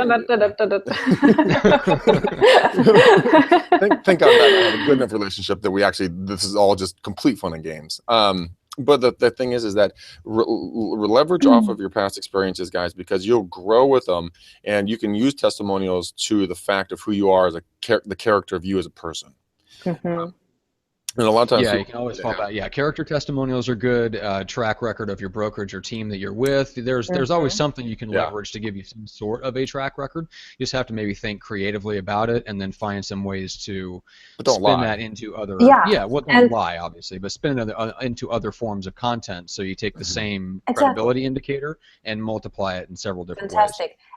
Thank God that I have a good enough relationship that this is all just complete fun and games. But the thing is that leverage off of your past experiences, guys, because you'll grow with them, and you can use testimonials to the fact of who you are as the character of you as a person. And a lot of times, you can always fall back. Yeah, character testimonials are good. Track record of your brokerage or team that you're with. There's always something you can leverage to give you some sort of a track record. You just have to maybe think creatively about it, and then find some ways to spin that into other. Don't lie, obviously, but spin it into other forms of content. So you take the same credibility indicator and multiply it in several different ways.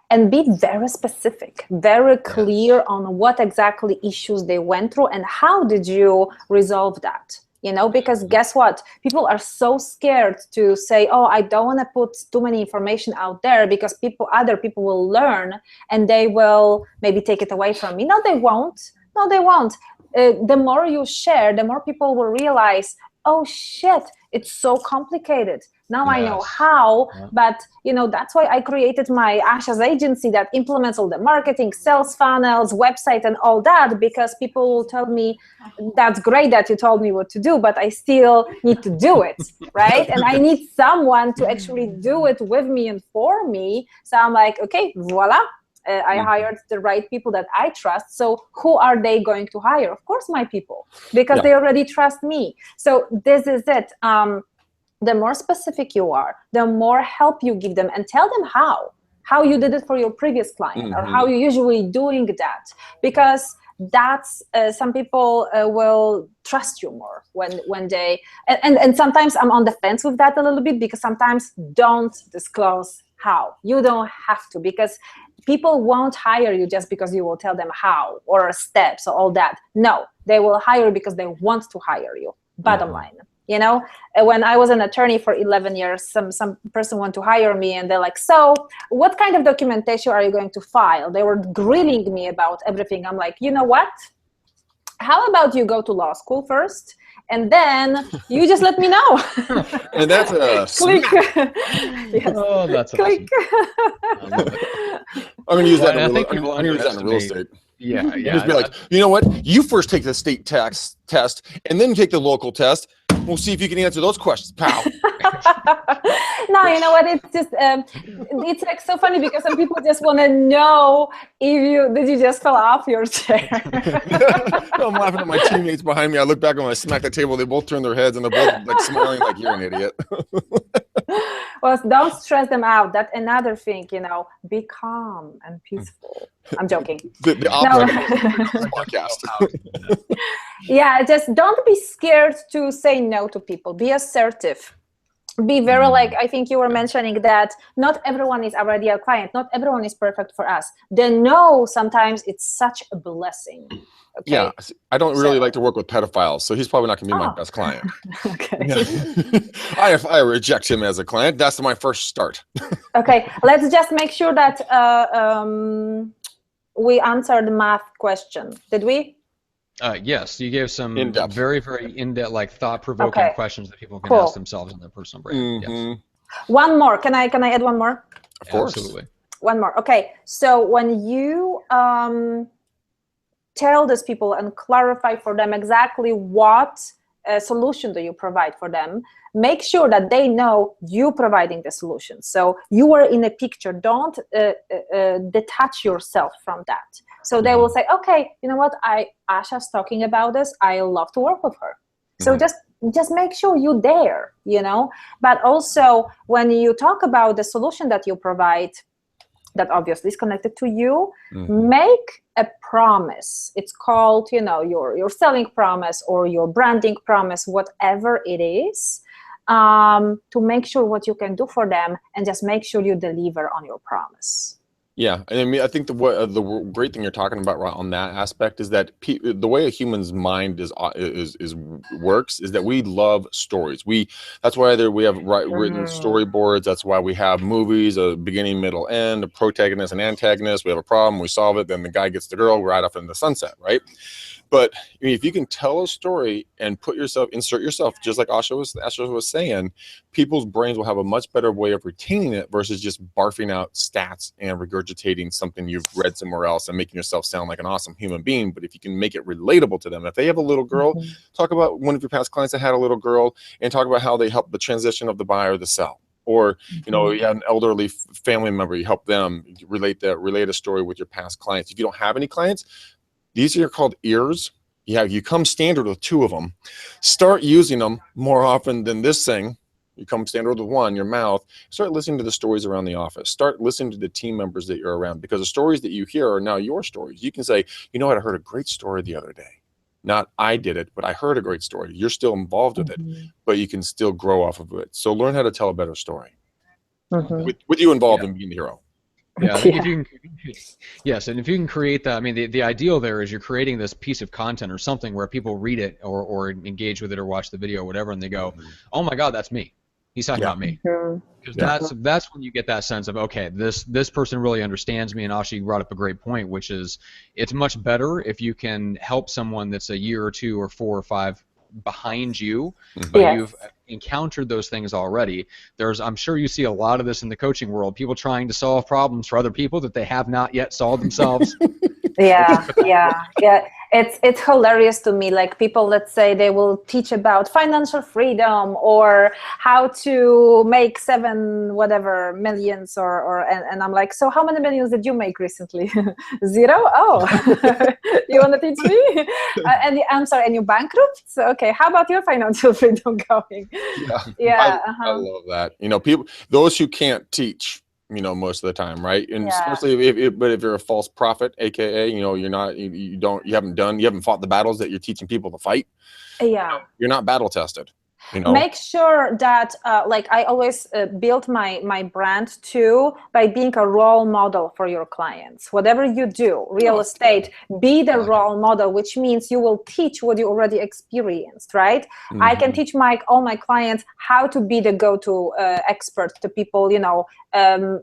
And be very specific, very clear on what exactly issues they went through and how did you resolve that. You know, because guess what? People are so scared to say, oh, I don't want to put too many information out there because other people will learn and they will maybe take it away from me. No, they won't. No, they won't. The more you share, the more people will realize, oh shit, it's so complicated. Now I know how, but you know, that's why I created my Ashas agency that implements all the marketing, sales funnels, website and all that, because people will tell me, that's great that you told me what to do, but I still need to do it, right? And I need someone to actually do it with me and for me. So I'm like, okay, voila. I hired the right people that I trust. So who are they going to hire? Of course, my people, because they already trust me. So this is it. The more specific you are, the more help you give them, and tell them how you did it for your previous client, or how you're usually doing that, because that's some people will trust you more when they and sometimes I'm on the fence with that a little bit, because sometimes don't disclose how. You don't have to, because people won't hire you just because you will tell them how or steps or all that. No, they will hire because they want to hire you. Bottom line. You know, when I was an attorney for 11 years, some person wanted to hire me, and they're like, so what kind of documentation are you going to file? They were grilling me about everything. I'm like, you know what? How about you go to law school first, and then you just let me know. And that's a click. Yes. Oh, that's click. Awesome. I'm gonna use that in people real estate. Yeah. Just be like, you know what? You first take the state tax test, and then take the local test. We'll see if you can answer those questions, pal. No, you know what? It's just it's like so funny, because some people just want to know if did you just fall off your chair. I'm laughing at my teammates behind me. I look back and when I smack the table, they both turn their heads and they're both like smiling like you're an idiot. Well, don't stress them out. That's another thing, you know. Be calm and peaceful. I'm joking. The opposite of podcast. Yeah, just don't be scared to say no to people. Be assertive. Be very I think you were mentioning that not everyone is our ideal client. Not everyone is perfect for us. The no, sometimes it's such a blessing. Okay? Yeah, I don't really like to work with pedophiles, so he's probably not going to be my best client. Okay. Yeah. I reject him as a client. That's my first start. Okay, let's just make sure that we answered the math question. Did we? Yes, you gave some in-depth. very, very in-depth, like thought-provoking questions that people can ask themselves in their personal brain. Yes. One more. Can I add one more? Of course. Absolutely. One more. Okay. So when you tell these people and clarify for them exactly what solution do you provide for them, make sure that they know you providing the solution. So you are in a picture. Don't detach yourself from that. So they will say, okay, you know what? Asha's talking about this. I love to work with her. So just make sure you're there, you know. But also when you talk about the solution that you provide, that obviously is connected to you, make a promise. It's called, you know, your selling promise or your branding promise, whatever it is, to make sure what you can do for them, and just make sure you deliver on your promise. Yeah, and I mean, I think the great thing you're talking about right on that aspect is that the way a human's mind works is that we love stories. That's why we have written storyboards. That's why we have movies, a beginning, middle, end, a protagonist and antagonist. We have a problem, we solve it, then the guy gets the girl, right off in the sunset, right? But I mean, if you can tell a story and insert yourself, just like Asha was saying, people's brains will have a much better way of retaining it versus just barfing out stats and regurgitating something you've read somewhere else and making yourself sound like an awesome human being. But if you can make it relatable to them, if they have a little girl, talk about one of your past clients that had a little girl and talk about how they helped the transition of the buy or the sell. Or, you know, you have an elderly family member, you help them relate a story with your past clients. If you don't have any clients, these are called ears. You come standard with 2 of them. Start using them more often than this thing. You come standard with 1, your mouth. Start listening to the stories around the office. Start listening to the team members that you're around, because the stories that you hear are now your stories. You can say, you know what, I heard a great story the other day. Not I did it, but I heard a great story. You're still involved with it, but you can still grow off of it. So learn how to tell a better story with you involved in being the hero. Yeah, I think if you can, yes, and if you can create that, I mean, the ideal there is you're creating this piece of content or something where people read it or engage with it or watch the video or whatever, and they go, oh my God, that's me. He's talking about me. Because that's when you get that sense of, okay, this person really understands me. And Ashi brought up a great point, which is it's much better if you can help someone that's a year or 2 or 4 or 5 behind you, but you've encountered those things already. I'm sure you see a lot of this in the coaching world, people trying to solve problems for other people that they have not yet solved themselves. Yeah. It's hilarious to me. Like people, let's say they will teach about financial freedom or how to make 7 whatever millions and I'm like, so how many millions did you make recently? 0? Oh, you want to teach me? And I'm sorry, and you bankrupt? So, okay, how about your financial freedom going? Yeah. I love that. You know, people, those who can't teach, you know, most of the time, right? And especially if you're a false prophet, aka, you know, you're not, you haven't fought the battles that you're teaching people to fight. Yeah, you're not battle tested. You know? Make sure that like I always build my brand too by being a role model for your clients. Whatever you do, real estate, be the role model, which means you will teach what you already experienced, right? I can teach all my clients how to be the go-to expert to people, you know,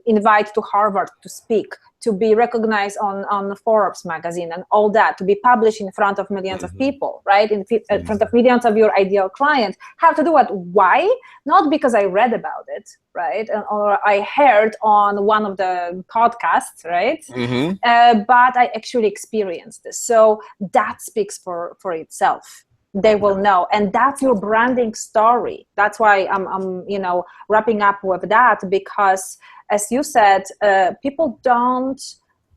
invite to Harvard to speak, to be recognized on Forbes magazine and all that, to be published in front of millions of people, right? In front of millions of your ideal clients. How to do it. Why? Not because I read about it, right? Or I heard on one of the podcasts, right? But I actually experienced this. So that speaks for itself. They will know, and that's your branding story. That's why I'm you know, wrapping up with that, because as you said, people don't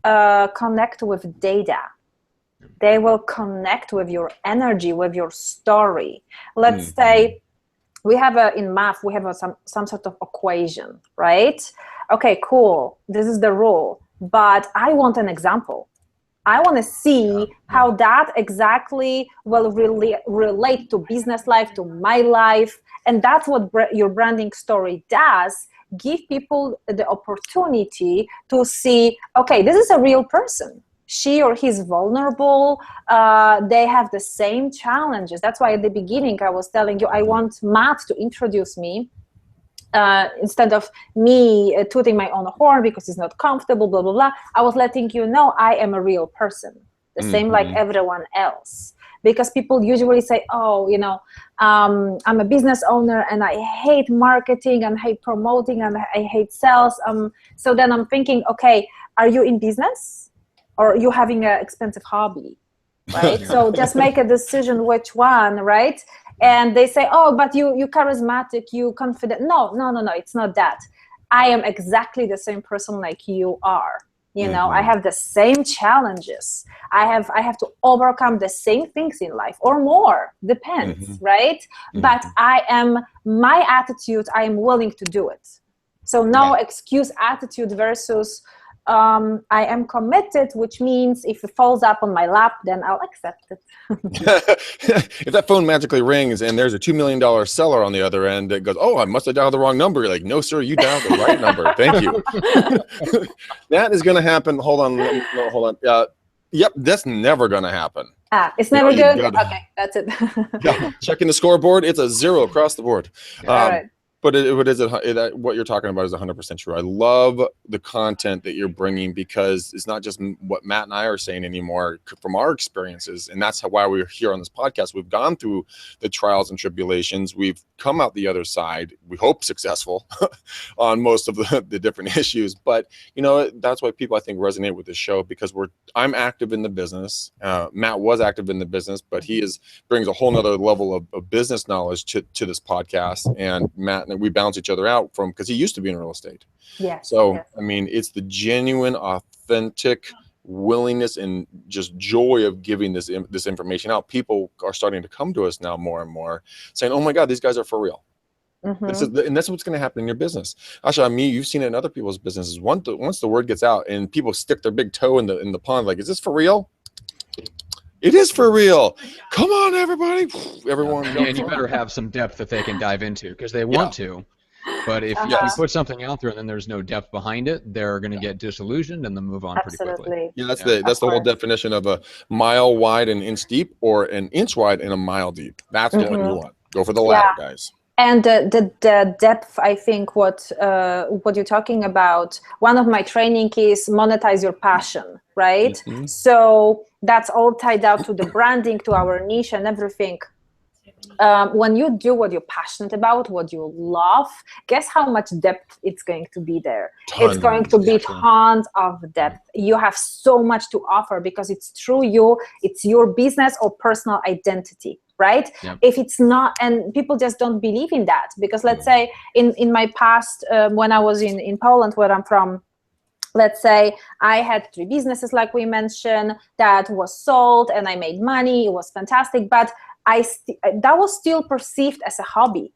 connect with data. They will connect with your energy, with your story. Let's say we have in math, we have some sort of equation, right? Okay, cool. This is the rule, but I want an example. I want to see how that exactly will relate to business life, to my life. And that's what your branding story does. Give people the opportunity to see, okay, this is a real person. She or he's vulnerable. They have the same challenges. That's why at the beginning I was telling you, I want Matt to introduce me. Instead of me tooting my own horn because it's not comfortable, blah, blah, blah, I was letting you know I am a real person, the same like everyone else. Because people usually say, oh, you know, I'm a business owner and I hate marketing and hate promoting and I hate sales. So then I'm thinking, okay, are you in business or are you having an expensive hobby, right? So just make a decision which one, right? And they say, oh, but you charismatic, you confident. No, it's not that. I am exactly the same person like you are. You know, I have the same challenges. I have to overcome the same things in life or more, depends, right? But my attitude, I am willing to do it. So no excuse attitude versus I am committed, which means if it falls up on my lap, then I'll accept it. If that phone magically rings and there's a $2 million seller on the other end that goes, oh, I must have dialed the wrong number. You're like, no, sir, you dialed the right number. Thank you. That is going to happen. Hold on. Yep, that's never going to happen. It's never good? Okay, that's it. Checking the scoreboard, it's a 0 across the board. All right. But what you're talking about is 100% true. I love the content that you're bringing because it's not just what Matt and I are saying anymore from our experiences. And that's why we're here on this podcast. We've gone through the trials and tribulations. We've come out the other side, we hope successful on most of the different issues. But, you know, that's why people, I think, resonate with this show because I'm active in the business. Matt was active in the business, but he brings a whole nother level of business knowledge to this podcast. And Matt and we balance each other out because he used to be in real estate. Yeah. So, I mean, it's the genuine, authentic willingness and just joy of giving this information out. People are starting to come to us now more and more saying, oh my God, these guys are for real. And that's what's going to happen in your business. Asha, you've seen it in other people's businesses. Once the word gets out and people stick their big toe in the pond, like, is this for real? It is for real. Come on, everybody. Everyone. And you better have some depth that they can dive into because they want to. But if you put something out there and then there's no depth behind it, they're going to get disillusioned and then move on pretty quickly. Yeah, that's the whole definition of a mile wide and inch deep, or an inch wide and a mile deep. That's what you want. Go for the latter, guys. And the depth, I think what you're talking about, one of my training is monetize your passion, right? So that's all tied out to the branding, to our niche and everything. when you do what you're passionate about, what you love, guess how much depth it's going to be there? It's going to be tons of depth. You have so much to offer because it's through you, it's your business or personal identity, right? Yep. If it's not, and people just don't believe in that, because let's say in my past, when I was in Poland, where I'm from, let's say I had 3 businesses, like we mentioned, that was sold and I made money. It was fantastic, but that was still perceived as a hobby,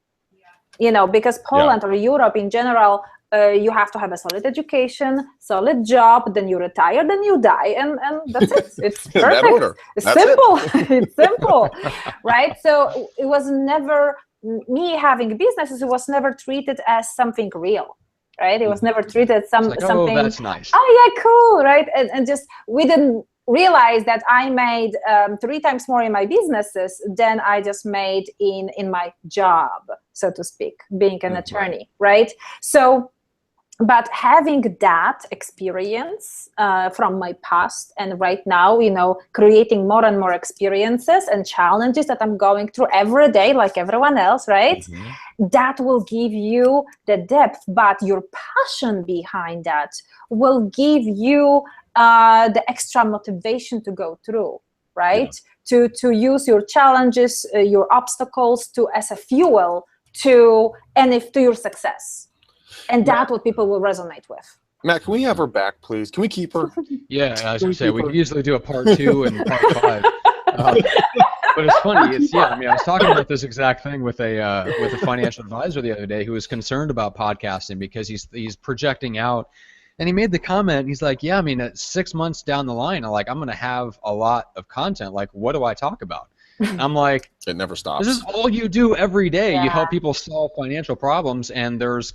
you know, because Poland or Europe in general, you have to have a solid education, solid job, then you retire, then you die, and that's it. It's perfect. It's simple. It's simple, right? So it was never, me having businesses, it was never treated as something real. Right? It was never treated something. Oh, that's nice. Oh yeah, cool, right? And just we didn't realize that I made 3 times more in my businesses than I just made in my job, so to speak, being an attorney, right? So, but having that experience from my past and right now, you know, creating more and more experiences and challenges that I'm going through every day, like everyone else, right? That will give you the depth, but your passion behind that will give you the extra motivation to go through, right? To use your challenges, your obstacles as a fuel to your success. And that's what people will resonate with. Matt, can we have her back, please? Can we keep her? Yeah, I was going to say, we could usually do a part 2 and part 5. But it's funny. I mean, I was talking about this exact thing with a financial advisor the other day who was concerned about podcasting because he's projecting out. And he made the comment, he's like, yeah, I mean, at 6 months down the line, I'm going to have a lot of content. Like, what do I talk about? I'm like, it never stops. This is all you do every day. You help people solve financial problems, and there's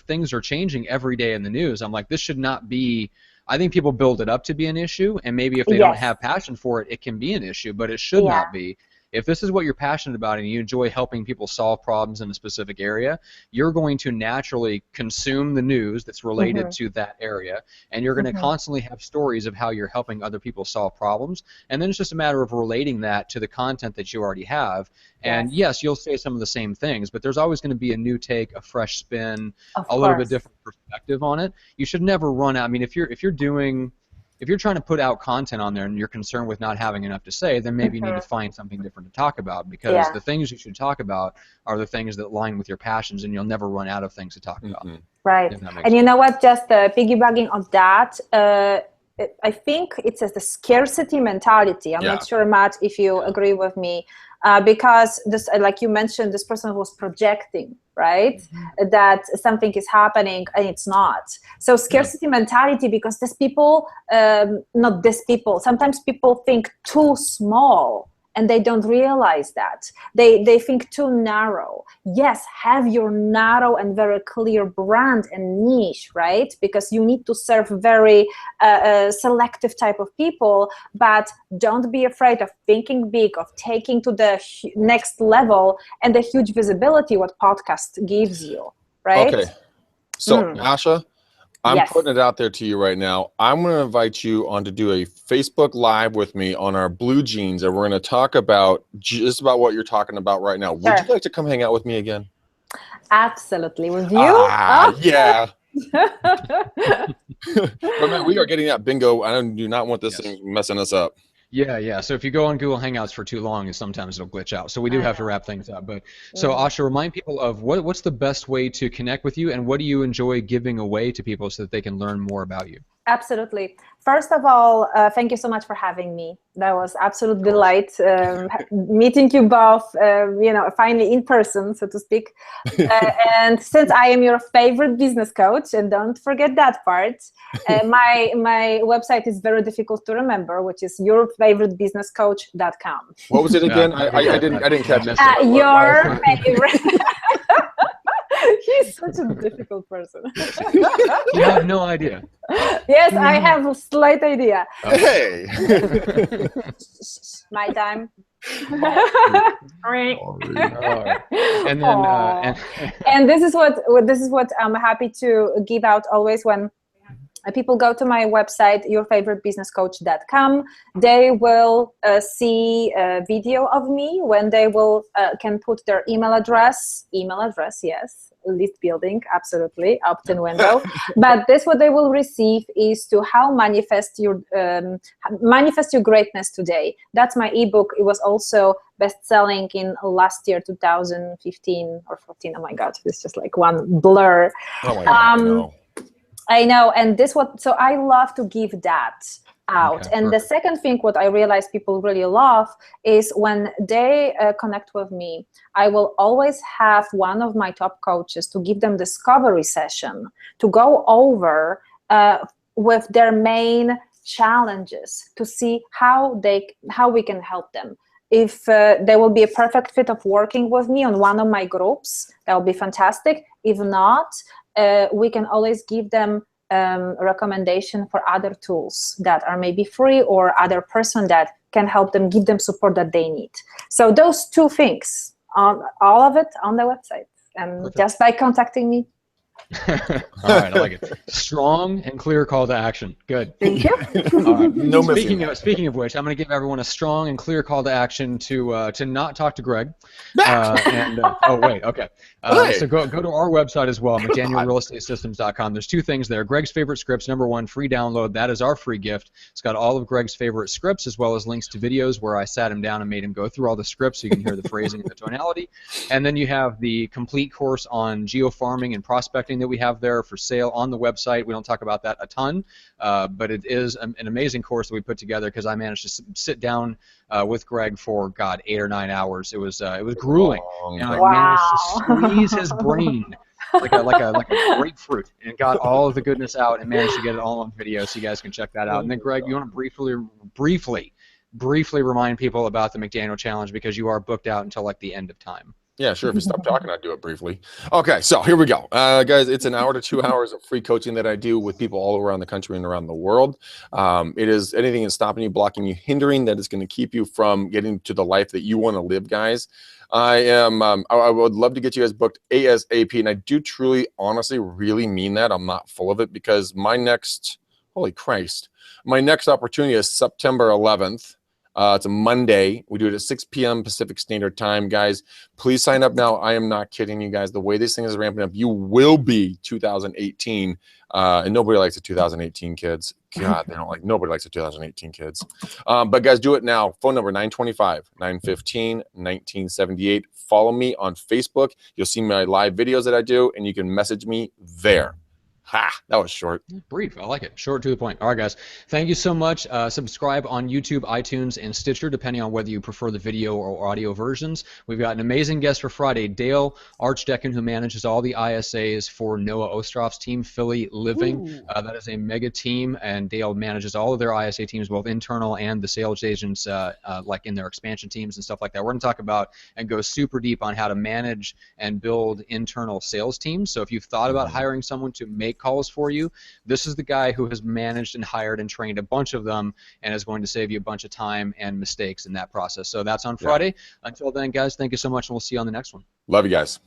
things are changing every day in the news. I'm like, this should not be. I think people build it up to be an issue, and maybe if they don't have passion for it, it can be an issue, but it should not be. If this is what you're passionate about and you enjoy helping people solve problems in a specific area, you're going to naturally consume the news that's related to that area, and you're going to constantly have stories of how you're helping other people solve problems, and then it's just a matter of relating that to the content that you already have. And yes, you'll say some of the same things, but there's always going to be a new take, a fresh spin, a little bit different perspective on it. You should never run out. I mean, if you're trying to put out content on there and you're concerned with not having enough to say, then maybe you need to find something different to talk about, because the things you should talk about are the things that align with your passions, and you'll never run out of things to talk about. Right. And you know what, just piggybacking on that, I think it's the scarcity mentality. I'm not sure, Matt, if you agree with me, because this, like you mentioned, this person was projecting, right? That something is happening and it's not. So scarcity mentality, because sometimes people think too small and they don't realize that. They think too narrow. Yes, have your narrow and very clear brand and niche, right? Because you need to serve very selective type of people, but don't be afraid of thinking big, of taking to the next level and the huge visibility what podcast gives you, right? Okay. So, Asha, I'm putting it out there to you right now. I'm going to invite you on to do a Facebook Live with me on our Blue Jeans, and we're going to talk about just about what you're talking about right now. Would you like to come hang out with me again? Absolutely. With you? Yeah. But man, we are getting that bingo. I do not want this thing messing us up. Yeah. So if you go on Google Hangouts for too long, sometimes it'll glitch out. So we do have to wrap things up. But so Asha, remind people of what's the best way to connect with you, and what do you enjoy giving away to people so that they can learn more about you? Absolutely. First of all, thank you so much for having me. That was absolute delight meeting you both, finally in person, so to speak. And since I am your favorite business coach, and don't forget that part, my website is very difficult to remember, which is yourfavouritebusinesscoach.com. What was it again? I didn't catch it. Your favorite. He's such a difficult person. You have no idea. Yes, I have a slight idea. Hey. My time. And then and this is what I'm happy to give out always when people go to my website, yourfavoritebusinesscoach.com. They will see a video of me when they will can put their email address, yes, list building, absolutely, opt-in window. But this what they will receive is to how manifest your greatness today. That's my ebook. It was also best-selling in last year, 2015 or 14. Oh my God, it's just like one blur. Oh my God, I know, and so I love to give that out. Okay, and perfect. the second thing what I realize people really love is when they connect with me, I will always have one of my top coaches to give them discovery session to go over with their main challenges to see how we can help them. If they will be a perfect fit of working with me on one of my groups, that will be fantastic. If not, we can always give them recommendation for other tools that are maybe free or other person that can help them, give them support that they need. So those two things, all of it on the website, and Perfect. just by contacting me. All right, I like it. Strong and clear call to action. Good. Thank you. All right. No Speaking of which, I'm going to give everyone a strong and clear call to action to not talk to Greg. Oh wait, okay. So go to our website as well, McDanielRealEstateSystems.com. There's two things there. Greg's favorite scripts. Number one, free download. That is our free gift. It's got all of Greg's favorite scripts as well as links to videos where I sat him down and made him go through all the scripts so you can hear the phrasing and the tonality. And then you have the complete course on geofarming and prospecting that we have there for sale on the website. We don't talk about that a ton, but it is an amazing course that we put together because I managed to sit down with Greg for 8 or 9 hours. It was grueling, and I managed to squeeze his brain like a grapefruit and got all of the goodness out and managed to get it all on video, so you guys can check that out. And then Greg, you want to briefly remind people about the McDaniel Challenge because you are booked out until like the end of time. Yeah, sure. If you stop talking, I'd do it briefly. Okay, so here we go. Guys, it's an hour to 2 hours of free coaching that I do with people all around the country and around the world. It is anything that's stopping you, blocking you, hindering that is going to keep you from getting to the life that you want to live, guys. I would love to get you guys booked ASAP, and I do truly, honestly, really mean that. I'm not full of it because my next, holy Christ, my next opportunity is September 11th. It's a Monday. We do it at 6 p.m. Pacific Standard Time, guys. Please sign up now. I am not kidding you guys. The way this thing is ramping up, you will be 2018. And nobody likes the 2018 kids. God, nobody likes the 2018 kids. But guys, do it now. Phone number 925-915-1978. Follow me on Facebook. You'll see my live videos that I do, and you can message me there. Ha! That was short. Brief. I like it. Short to the point. All right, guys. Thank you so much. Subscribe on YouTube, iTunes, and Stitcher, depending on whether you prefer the video or audio versions. We've got an amazing guest for Friday, Dale Archdecken, who manages all the ISAs for Noah Ostrov's team, Philly Living. That is a mega team, and Dale manages all of their ISA teams, both internal and the sales agents, like in their expansion teams and stuff like that. We're going to talk about and go super deep on how to manage and build internal sales teams. So if you've thought about hiring someone to make calls for you, this is the guy who has managed and hired and trained a bunch of them and is going to save you a bunch of time and mistakes in that process. So that's on Friday. Until then, guys, thank you so much, and we'll see you on the next one. Love you guys.